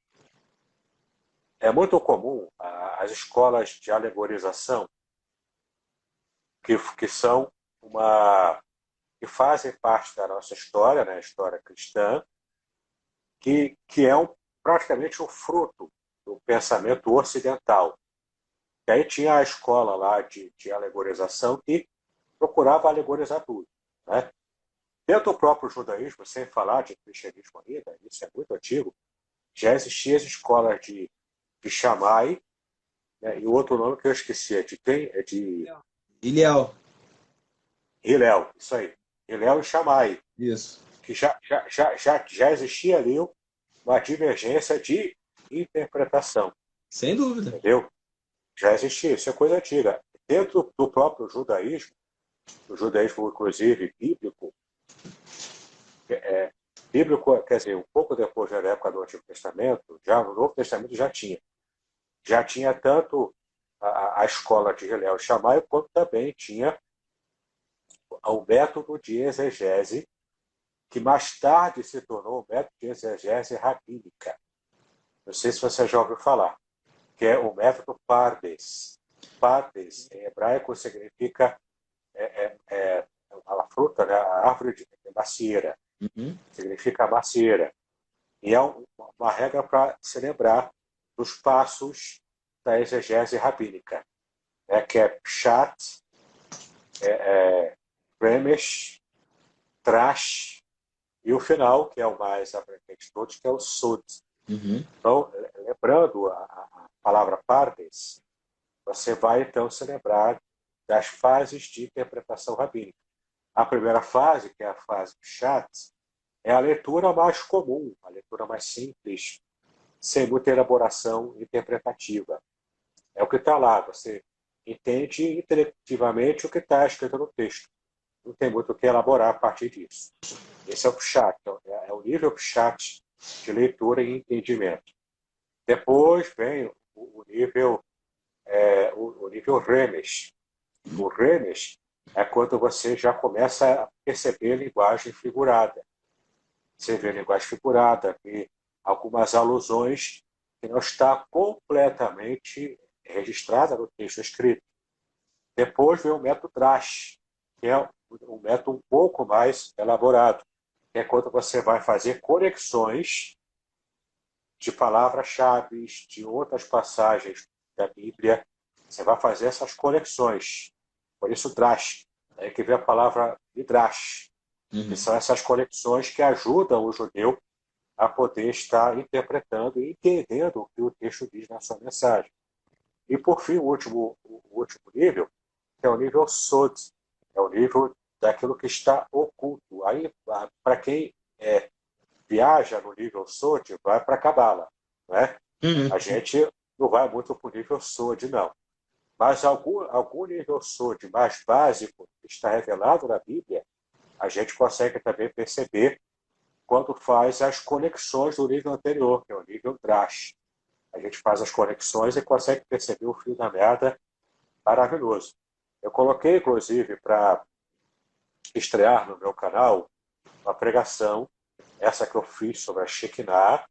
A: é muito comum as escolas de alegorização que são que fazem parte da nossa história, né, a história cristã, que é praticamente um fruto do pensamento ocidental. E aí tinha a escola lá de alegorização que procurava alegorizar tudo, né? Dentro do próprio judaísmo, sem falar de cristianismo ainda, isso é muito antigo, já existiam as escolas de Shammai, né? E o outro nome que eu esqueci é de quem? É de
C: Ilhéu.
A: Hillel, isso aí. Hillel e Shammai,
C: Isso.
A: que já existia ali uma divergência de interpretação,
C: Sem dúvida.
A: entendeu? Já existia, isso é coisa antiga. Dentro do próprio judaísmo, o judaísmo, inclusive, bíblico, quer dizer, um pouco depois da época do Antigo Testamento, já no Novo Testamento já tinha. Já tinha tanto a escola de Hillel e Shammai, quanto também tinha o método de exegese, que mais tarde se tornou o método de exegese rabínica. Não sei se você já ouviu falar, que é o método Pardes. Pardes, em hebraico, significa a fruta, né? A árvore de macieira.
C: Uhum.
A: Significa macieira. E é uma regra para se lembrar dos passos da exegese rabínica, né? Que é Pshat, Remesh, Trash, e o final, que é o mais abrangente de todos, que é o Sod.
C: Uhum.
A: Então, lembrando a palavra Pardes, você vai então se lembrar das fases de interpretação rabínica. A primeira fase, que é a fase Pshat, é a leitura mais comum, a leitura mais simples, sem muita elaboração interpretativa. É o que está lá, você entende intelectivamente o que está escrito no texto. Não tem muito o que elaborar a partir disso. Esse é o Pshat, é o nível Pshat de leitura e entendimento. Depois vem o nível Remes. O Remes é quando você já começa a perceber linguagem figurada. Você vê linguagem figurada, vê algumas alusões que não está completamente registrada no texto escrito. Depois vem o método Drash, que é um método um pouco mais elaborado, que é quando você vai fazer conexões de palavras-chave, de outras passagens da Bíblia. Você vai fazer essas conexões. Por isso, Drash, é que vem a palavra Midrash, que são essas conexões que ajudam o judeu a poder estar interpretando e entendendo o que o texto diz na sua mensagem. E, por fim, o último nível, que é o nível Sod, é o nível daquilo que está oculto. Aí, para quem viaja no nível Sod, vai para a Cabala, né? A gente não vai muito para o nível Sod, não. Mas algum nível Sod mais básico que está revelado na Bíblia, a gente consegue também perceber quando faz as conexões do nível anterior, que é o nível Drash. A gente faz as conexões e consegue perceber o fio da meada maravilhoso. Eu coloquei, inclusive, para estrear no meu canal, uma pregação, essa que eu fiz sobre a Shekinah.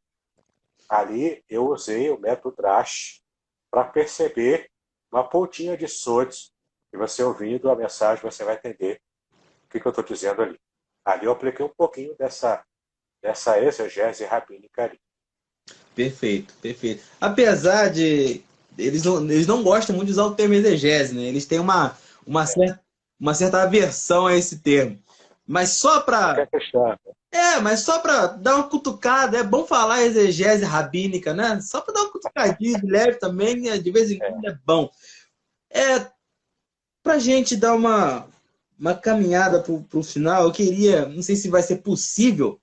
A: Ali eu usei o método Drash para perceber uma pontinha de Sod, e você ouvindo a mensagem, você vai entender o que eu estou dizendo ali. Ali eu apliquei um pouquinho dessa exegese rabínica ali.
C: Perfeito, perfeito. Apesar de eles não gostam muito de usar o termo exegese, né? Eles têm uma certa aversão a esse termo. Mas só para mas só para dar uma cutucada, é bom falar exegese rabínica, né? Só para dar uma cutucadinha de leve também, né? De vez em quando é bom. Para a gente dar uma caminhada para o final, eu queria, não sei se vai ser possível,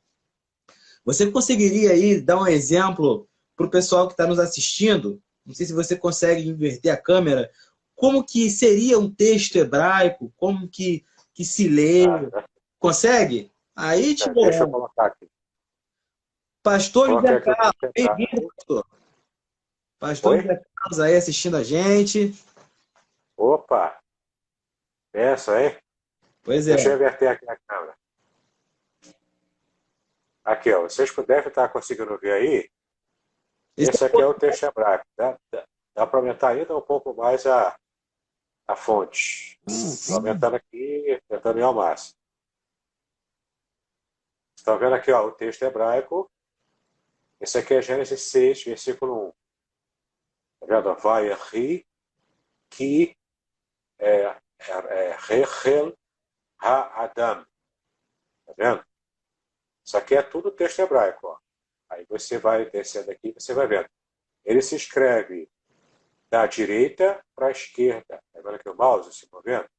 C: você conseguiria aí dar um exemplo para o pessoal que está nos assistindo? Não sei se você consegue inverter a câmera. Como que seria um texto hebraico? Como que se lê? Consegue? Aí te dou.
A: Deixa eu colocar aqui.
C: Pastor José Carlos, bem-vindo, pastor. Pastor José Carlos aí assistindo a gente.
A: Opa! Essa aí?
C: Pois é.
A: Deixa eu inverter aqui na câmera. Aqui, ó. Vocês devem estar conseguindo ver aí. Esse aqui é o texto hebraico. Dá para aumentar ainda um pouco mais a fonte. Estou aumentando aqui, tentando ir ao máximo. Estão vendo aqui, ó, o texto hebraico. Esse aqui é Gênesis 6, versículo 1. Tá vendo? Vai ri, Ki Rechel Ha-Adam. Tá vendo? Isso aqui é tudo texto hebraico. Ó. Aí você vai descendo aqui e você vai vendo. Ele se escreve da direita para a esquerda. Tá vendo aqui o mouse se movendo?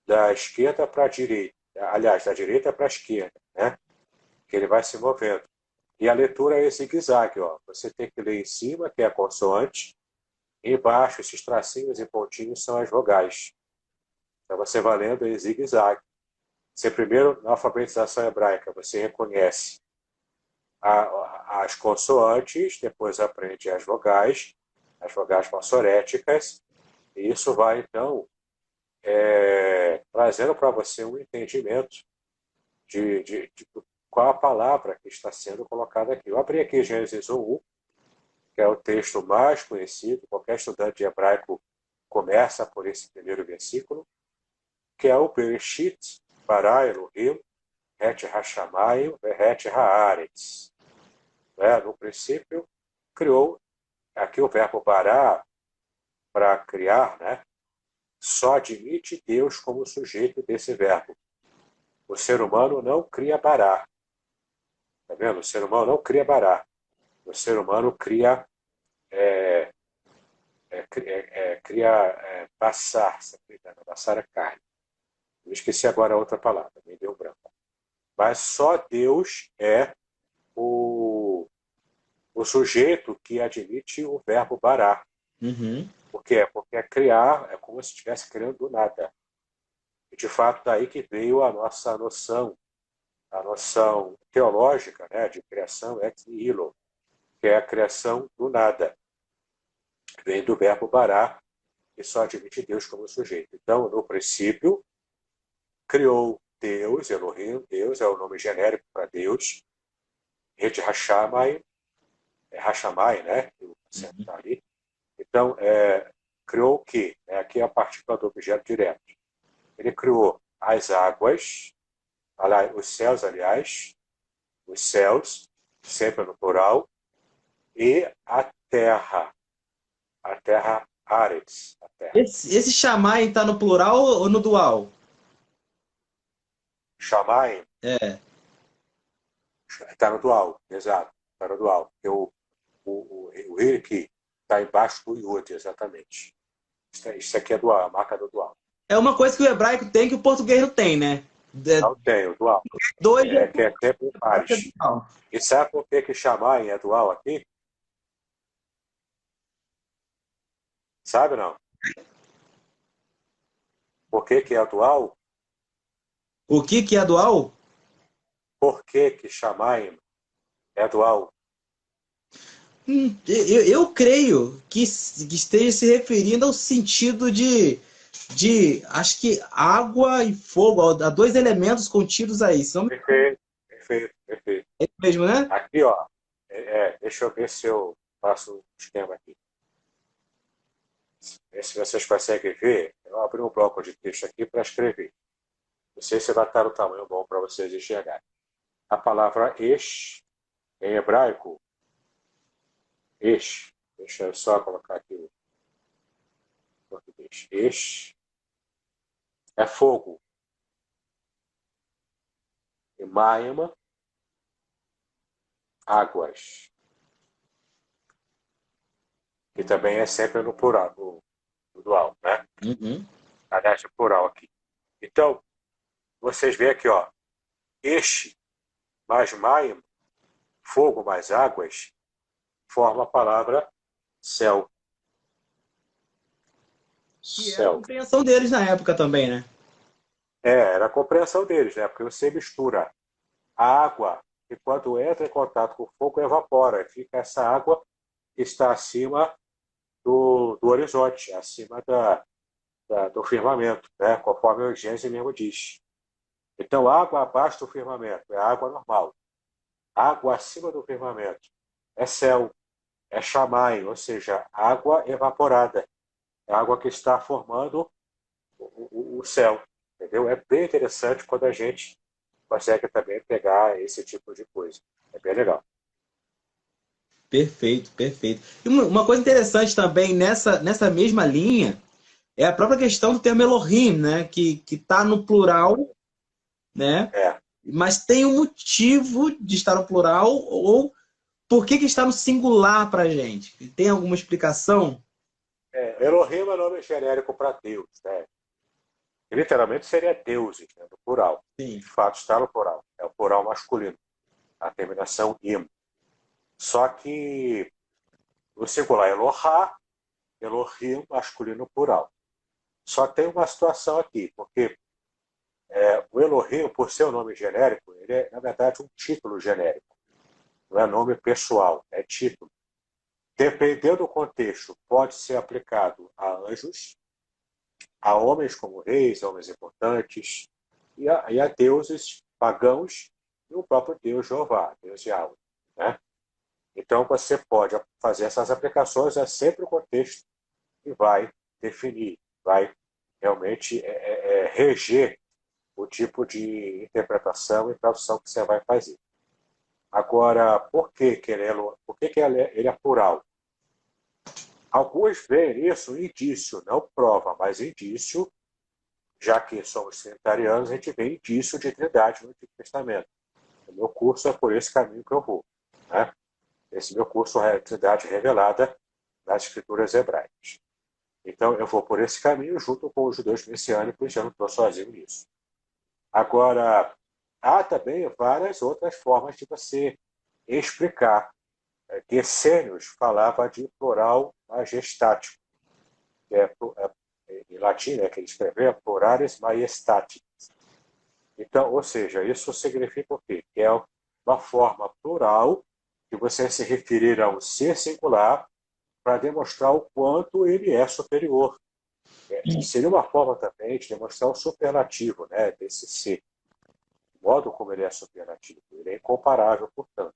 A: Da esquerda para a direita. Aliás, da direita para a esquerda, né? Que ele vai se movendo. E a leitura é zigue-zague, ó. Você tem que ler em cima, que é a consoante, e embaixo, esses tracinhos e pontinhos são as vogais. Então você vai lendo em zigue-zague. Você primeiro, na alfabetização hebraica, você reconhece as consoantes, depois aprende as vogais massoréticas, e isso vai, então, trazendo para você um entendimento de qual a palavra que está sendo colocada aqui. Eu abri aqui Gênesis 1, que é o texto mais conhecido, qualquer estudante de hebraico começa por esse primeiro versículo, que é o Bereshit bara Elohim et hashamayim ve'et haaretz. No princípio, criou, aqui o verbo bara, para criar, né? Só admite Deus como sujeito desse verbo. O ser humano não cria bará. Tá vendo? O ser humano não cria bará. O ser humano cria passar. Passar a carne. Eu esqueci agora a outra palavra, me deu branco. Mas só Deus é o sujeito que admite o verbo bará.
C: Uhum.
A: Por quê? Porque criar é como se estivesse criando do nada. E, de fato, daí que veio a nossa noção, teológica, né, de criação ex nihilo, que é a criação do nada. Vem do verbo bará, que só admite Deus como sujeito. Então, no princípio, criou Deus, Elohim, Deus é o nome genérico para Deus, Et Hashamai, Hashamai, né, que o acento está ali. Então, criou o quê? Aqui é a partícula do objeto direto. Ele criou as águas, os céus, aliás, os céus, sempre no plural, e a terra Aretz. A terra.
C: Esse Shammai está no plural ou no dual?
A: Shammai
C: É.
A: está no dual, exato, está no dual. O Hirik está embaixo do Yud, exatamente. Isso aqui é dual, a marca do dual.
C: É uma coisa que o hebraico tem que o português não tem, né?
A: Não tem, o dual.
C: Dois
A: que é sempre pares. E sabe por que Shammai é dual aqui? Sabe ou não? Por que é dual?
C: O que é dual?
A: Por que Shammai é dual?
C: Eu creio que esteja se referindo ao sentido de acho que água e fogo, há dois elementos contidos aí. São...
A: Perfeito.
C: É isso mesmo, né?
A: Aqui, ó. Deixa eu ver se eu faço um esquema aqui. Se vocês conseguem ver, eu abri um bloco de texto aqui para escrever. Não sei se vai estar o tamanho bom para vocês enxergarem. A palavra esh, em hebraico, esh, deixa eu só colocar aqui o português. Esh é fogo. E maima, águas. Que também é sempre no plural, no dual, né?
C: Uhum.
A: Aliás, no plural aqui. Então, vocês veem aqui, ó. Esh mais maim, fogo mais águas, forma a palavra céu.
C: Que era a compreensão deles na época também, né?
A: Era a compreensão deles, né? Porque você mistura a água, e quando entra em contato com o fogo, evapora. E fica essa água que está acima do horizonte, acima do firmamento, né? Conforme o Gênesis mesmo diz. Então, água abaixo do firmamento é água normal. Água acima do firmamento é céu, é Shammai, ou seja, água evaporada. É água que está formando o céu. Entendeu? É bem interessante quando a gente consegue também pegar esse tipo de coisa. É bem legal.
C: Perfeito. E uma coisa interessante também nessa mesma linha é a própria questão do termo Elohim, né? Que está no plural, né? Mas tem um motivo de estar no plural, ou por que está no singular para a gente? Tem alguma explicação?
A: Elohim é nome genérico para Deus, né? Literalmente seria deuses, né, no plural.
C: Sim.
A: De fato está no plural. É o plural masculino. A terminação im. Só que no singular Elohá, Elohim masculino plural. Só tem uma situação aqui, porque o Elohim, por ser um nome genérico, ele é, na verdade, um título genérico. Não é nome pessoal, é título. Dependendo do contexto, pode ser aplicado a anjos, a homens como reis, homens importantes, e a deuses pagãos e o próprio Deus Jeová, Deus Yahweh, né? Então você pode fazer essas aplicações, é sempre o contexto que vai definir, vai realmente reger o tipo de interpretação e tradução que você vai fazer. Agora, por que ele é plural? Alguns veem isso indício, não prova, mas indício, já que somos trinitarianos, a gente vê indício de trindade no Antigo Testamento. O meu curso é por esse caminho que eu vou, né? Esse meu curso é a trindade revelada nas escrituras hebraicas. Então, eu vou por esse caminho junto com os judeus messiânicos, eu não estou sozinho nisso. Agora, há também várias outras formas de você explicar. Gesenius falava de plural majestático, que em latim, né, que ele escreveu, pluralis majestatis. Então, ou seja, isso significa o quê? Que é uma forma plural de você se referir a um ser singular para demonstrar o quanto ele é superior. Seria uma forma também de demonstrar o superlativo, né, desse ser. O modo como ele é superlativo. Ele é incomparável, portanto.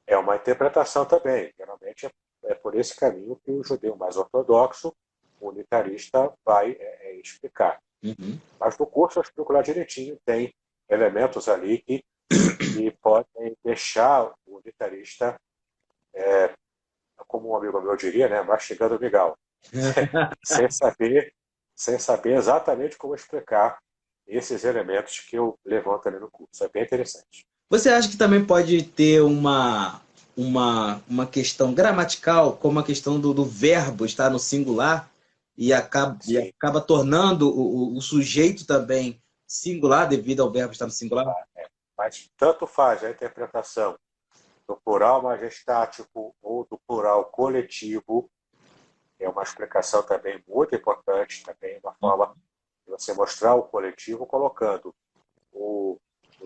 A: É uma interpretação também. Geralmente é por esse caminho que o judeu mais ortodoxo, o unitarista, vai explicar.
C: Uhum.
A: Mas no curso eu explico lá direitinho, tem elementos ali que podem deixar o unitarista, como um amigo meu diria, né, mastigando o migal. sem saber exatamente como explicar esses elementos que eu levanto ali no curso. É bem interessante.
C: Você acha que também pode ter uma questão gramatical, como a questão do verbo estar no singular e acaba tornando o sujeito também singular devido ao verbo estar no singular?
A: Mas tanto faz a interpretação do plural majestático ou do plural coletivo, é uma explicação também muito importante, também uma forma de você mostrar o coletivo colocando o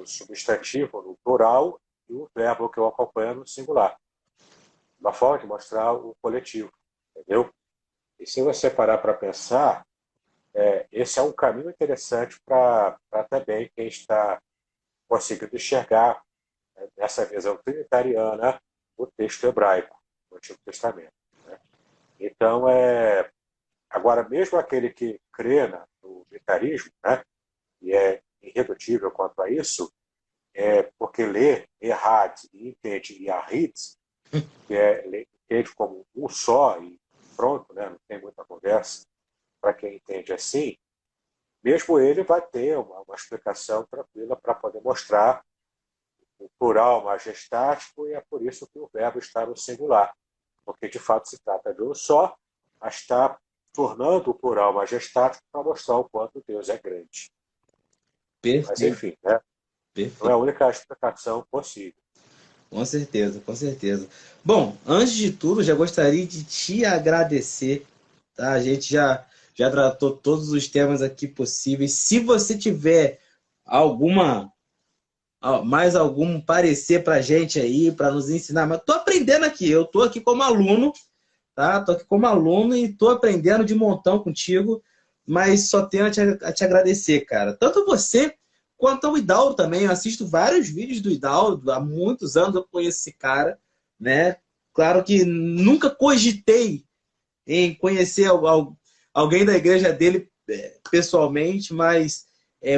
A: substantivo no plural e o verbo que eu acompanho no singular. Uma forma de mostrar o coletivo, entendeu? E se você parar para pensar, esse é um caminho interessante para também quem está conseguindo enxergar nessa visão trinitariana o texto hebraico, do Antigo Testamento, né? Então, agora, mesmo aquele que crê no unitarismo, né, e é irredutível quanto a isso, porque lê errad e entende Yahid, que entende como um só e pronto, né, não tem muita conversa, para quem entende assim, mesmo ele vai ter uma explicação tranquila para poder mostrar o plural majestático, e é por isso que o verbo está no singular, porque de fato se trata de um só, mas está tornando o plural majestático para mostrar o quanto Deus é grande.
C: Perfeito.
A: Mas enfim, né? Não é a única explicação possível.
C: Com certeza, com certeza. Bom, antes de tudo, já gostaria de te agradecer, tá? A gente já tratou todos os temas aqui possíveis. Se você tiver mais algum parecer pra gente aí, para nos ensinar, mas tô aprendendo aqui, eu tô aqui como aluno, tá? Tô aqui como aluno e tô aprendendo de montão contigo, mas só tenho a te agradecer, cara. Tanto você quanto ao Hidalgo também. Eu assisto vários vídeos do Hidalgo, há muitos anos eu conheço esse cara, né? Claro que nunca cogitei em conhecer alguém da igreja dele pessoalmente, mas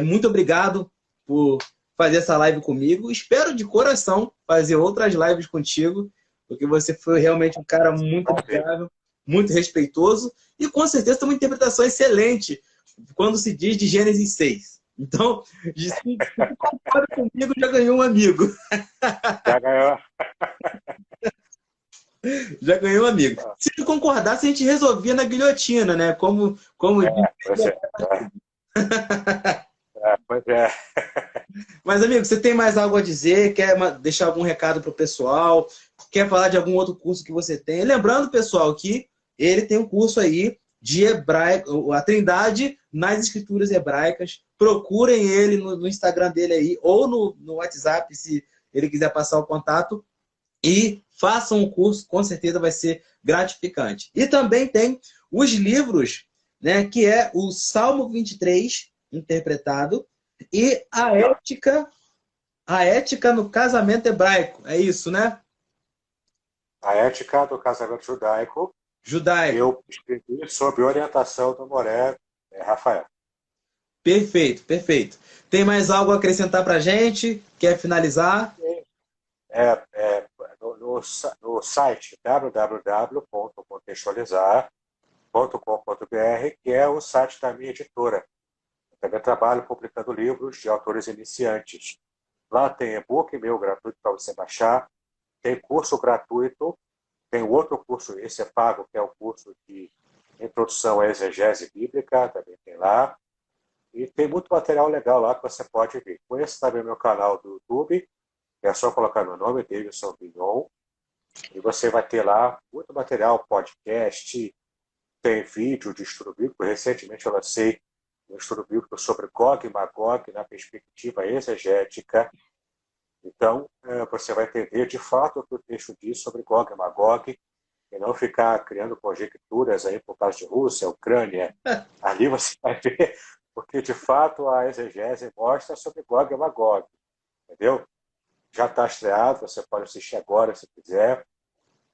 C: muito obrigado por fazer essa live comigo. Espero de coração fazer outras lives contigo, porque você foi realmente um cara muito amigável, muito respeitoso, e com certeza tem uma interpretação excelente quando se diz de Gênesis 6. Então, se concorda comigo, já ganhou um amigo.
A: Já ganhou.
C: Já ganhou um amigo. Se não concordasse, a gente resolvia na guilhotina, né? Como
A: Pois é. Pois é.
C: Mas, amigo, você tem mais algo a dizer? Quer deixar algum recado para o pessoal? Quer falar de algum outro curso que você tem? Lembrando, pessoal, que ele tem um curso aí de hebraico, a Trindade nas Escrituras Hebraicas. Procurem ele no Instagram dele aí, ou no WhatsApp, se ele quiser passar o contato. E façam o curso, com certeza vai ser gratificante. E também tem os livros, né, que é o Salmo 23, interpretado, e a ética no casamento hebraico. É isso, né?
A: A ética do casamento judaico. Eu escrevi sob orientação do Moré Rafael.
C: Perfeito, perfeito. Tem mais algo a acrescentar para a gente? Quer finalizar?
A: No site www.contextualizar.com.br, que é o site da minha editora. Eu também trabalho publicando livros de autores iniciantes. Lá tem e-book meu gratuito para você baixar, tem curso gratuito, tem outro curso, esse é pago, que é o curso de Introdução à Exegese Bíblica, também tem lá. E tem muito material legal lá que você pode ver. Conheça também meu canal do YouTube, é só colocar meu nome, Davidson Bignon, e você vai ter lá muito material, podcast, tem vídeo de estudo bíblico. Recentemente eu lancei um estudo bíblico sobre Gog e Magog na perspectiva exegética. Então, você vai entender de fato o que o texto diz sobre Gog e Magog, e não ficar criando conjecturas aí por causa de Rússia, Ucrânia. Ali você vai ver, porque de fato a exegese mostra sobre Gog e Magog, entendeu? Já está estreado, você pode assistir agora se quiser,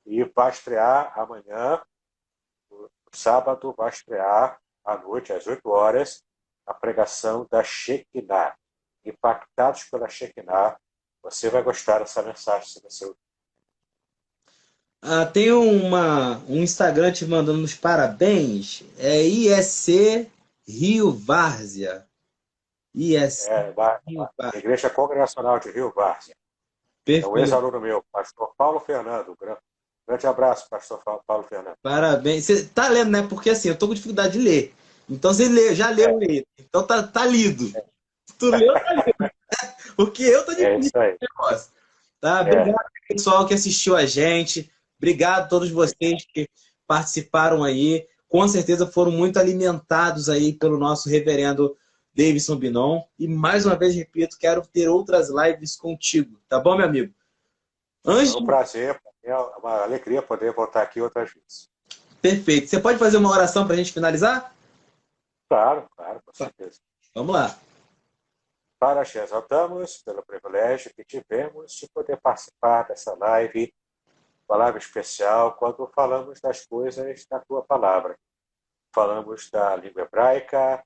A: e vai estrear amanhã, no sábado, vai estrear à noite, às 8 horas, a pregação da Shekinah. Impactados pela Shekinah, você vai gostar dessa mensagem se você ouvir.
C: Tem um Instagram te mandando uns parabéns, é IEC Rio Várzea. IEC
A: Rio Várzea. Igreja Congregacional de Rio Várzea.
C: Perfeito.
A: É um ex-aluno meu, pastor Paulo Fernando. Grande abraço, pastor Paulo Fernando.
C: Parabéns. Você tá lendo, né? Porque assim, eu tô com dificuldade de ler. Então você já leu ele. Então tá lido. Tu leu, tá lido. Porque eu tô difícil.
A: É isso aí.
C: Tá? Obrigado, pessoal, que assistiu a gente. Obrigado a todos vocês que participaram aí. Com certeza foram muito alimentados aí pelo nosso reverendo Davidson Binon. E mais uma vez, repito, quero ter outras lives contigo. Tá bom, meu amigo?
A: É um prazer, é uma alegria poder voltar aqui outras vezes.
C: Perfeito. Você pode fazer uma oração para a gente finalizar?
A: Claro, com certeza.
C: Vamos lá.
A: Para te exaltamos pelo privilégio que tivemos de poder participar dessa live, palavra especial, quando falamos das coisas da tua palavra. Falamos da língua hebraica,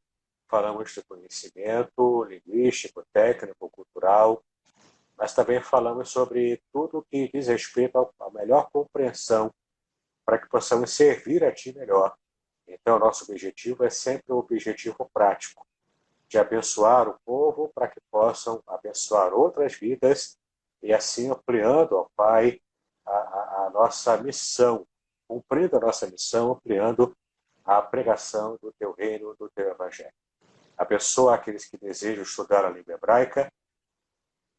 A: falamos do conhecimento linguístico, técnico, cultural, mas também falamos sobre tudo que diz respeito à melhor compreensão para que possamos servir a Ti melhor. Então, nosso objetivo é sempre um objetivo prático, de abençoar o povo para que possam abençoar outras vidas e assim ampliando, ó Pai, a nossa missão, cumprindo a nossa missão, ampliando a pregação do Teu reino, do Teu evangelho. Abençoa aqueles que desejam estudar a língua hebraica,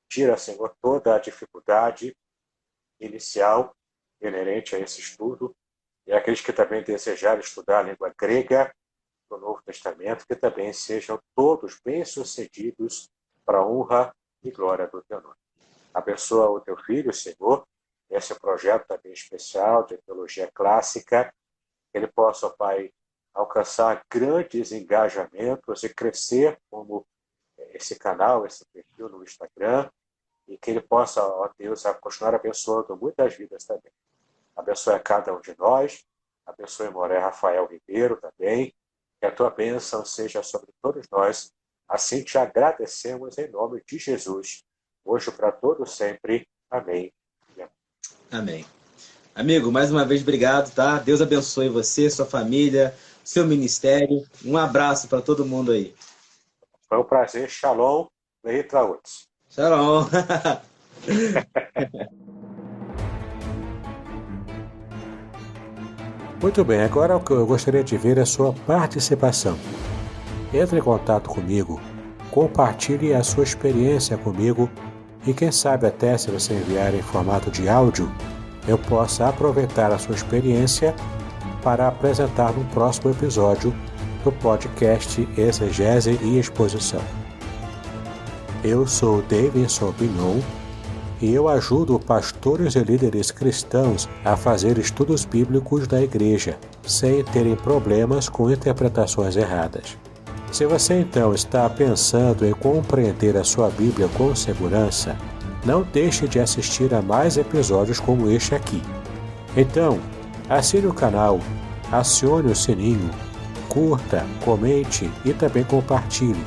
A: tira, Senhor, toda a dificuldade inicial inerente a esse estudo, e aqueles que também desejarem estudar a língua grega do Novo Testamento, que também sejam todos bem-sucedidos para a honra e glória do Teu nome. Abençoa o Teu Filho, Senhor, esse projeto também especial de teologia clássica, que ele possa, ó Pai, alcançar grandes engajamentos e crescer como esse canal, esse perfil no Instagram, e que ele possa, ó Deus, continuar abençoando muitas vidas também. Abençoe a cada um de nós, abençoe Moré Rafael Ribeiro também, que a tua bênção seja sobre todos nós. Assim te agradecemos em nome de Jesus, hoje para todos sempre. Amém.
C: Amém. Amigo, mais uma vez, obrigado, tá? Deus abençoe você, sua família, seu ministério. Um abraço para todo mundo aí.
A: Foi um prazer. Shalom. Leitraúdes.
C: Shalom.
E: Muito bem, agora o que eu gostaria de ver é a sua participação. Entre em contato comigo, compartilhe a sua experiência comigo e quem sabe até se você enviar em formato de áudio, eu possa aproveitar a sua experiência para apresentar no próximo episódio do podcast Exegese e Exposição. Eu sou Davidson Pignon e eu ajudo pastores e líderes cristãos a fazer estudos bíblicos da igreja, sem terem problemas com interpretações erradas. Se você então está pensando em compreender a sua Bíblia com segurança, não deixe de assistir a mais episódios como este aqui. Então, assine o canal, acione o sininho, curta, comente e também compartilhe.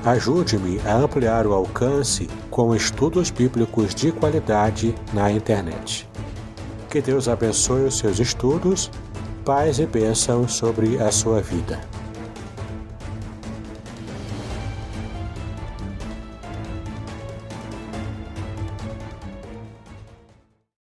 E: Ajude-me a ampliar o alcance com estudos bíblicos de qualidade na internet. Que Deus abençoe os seus estudos, paz e bênção sobre a sua vida.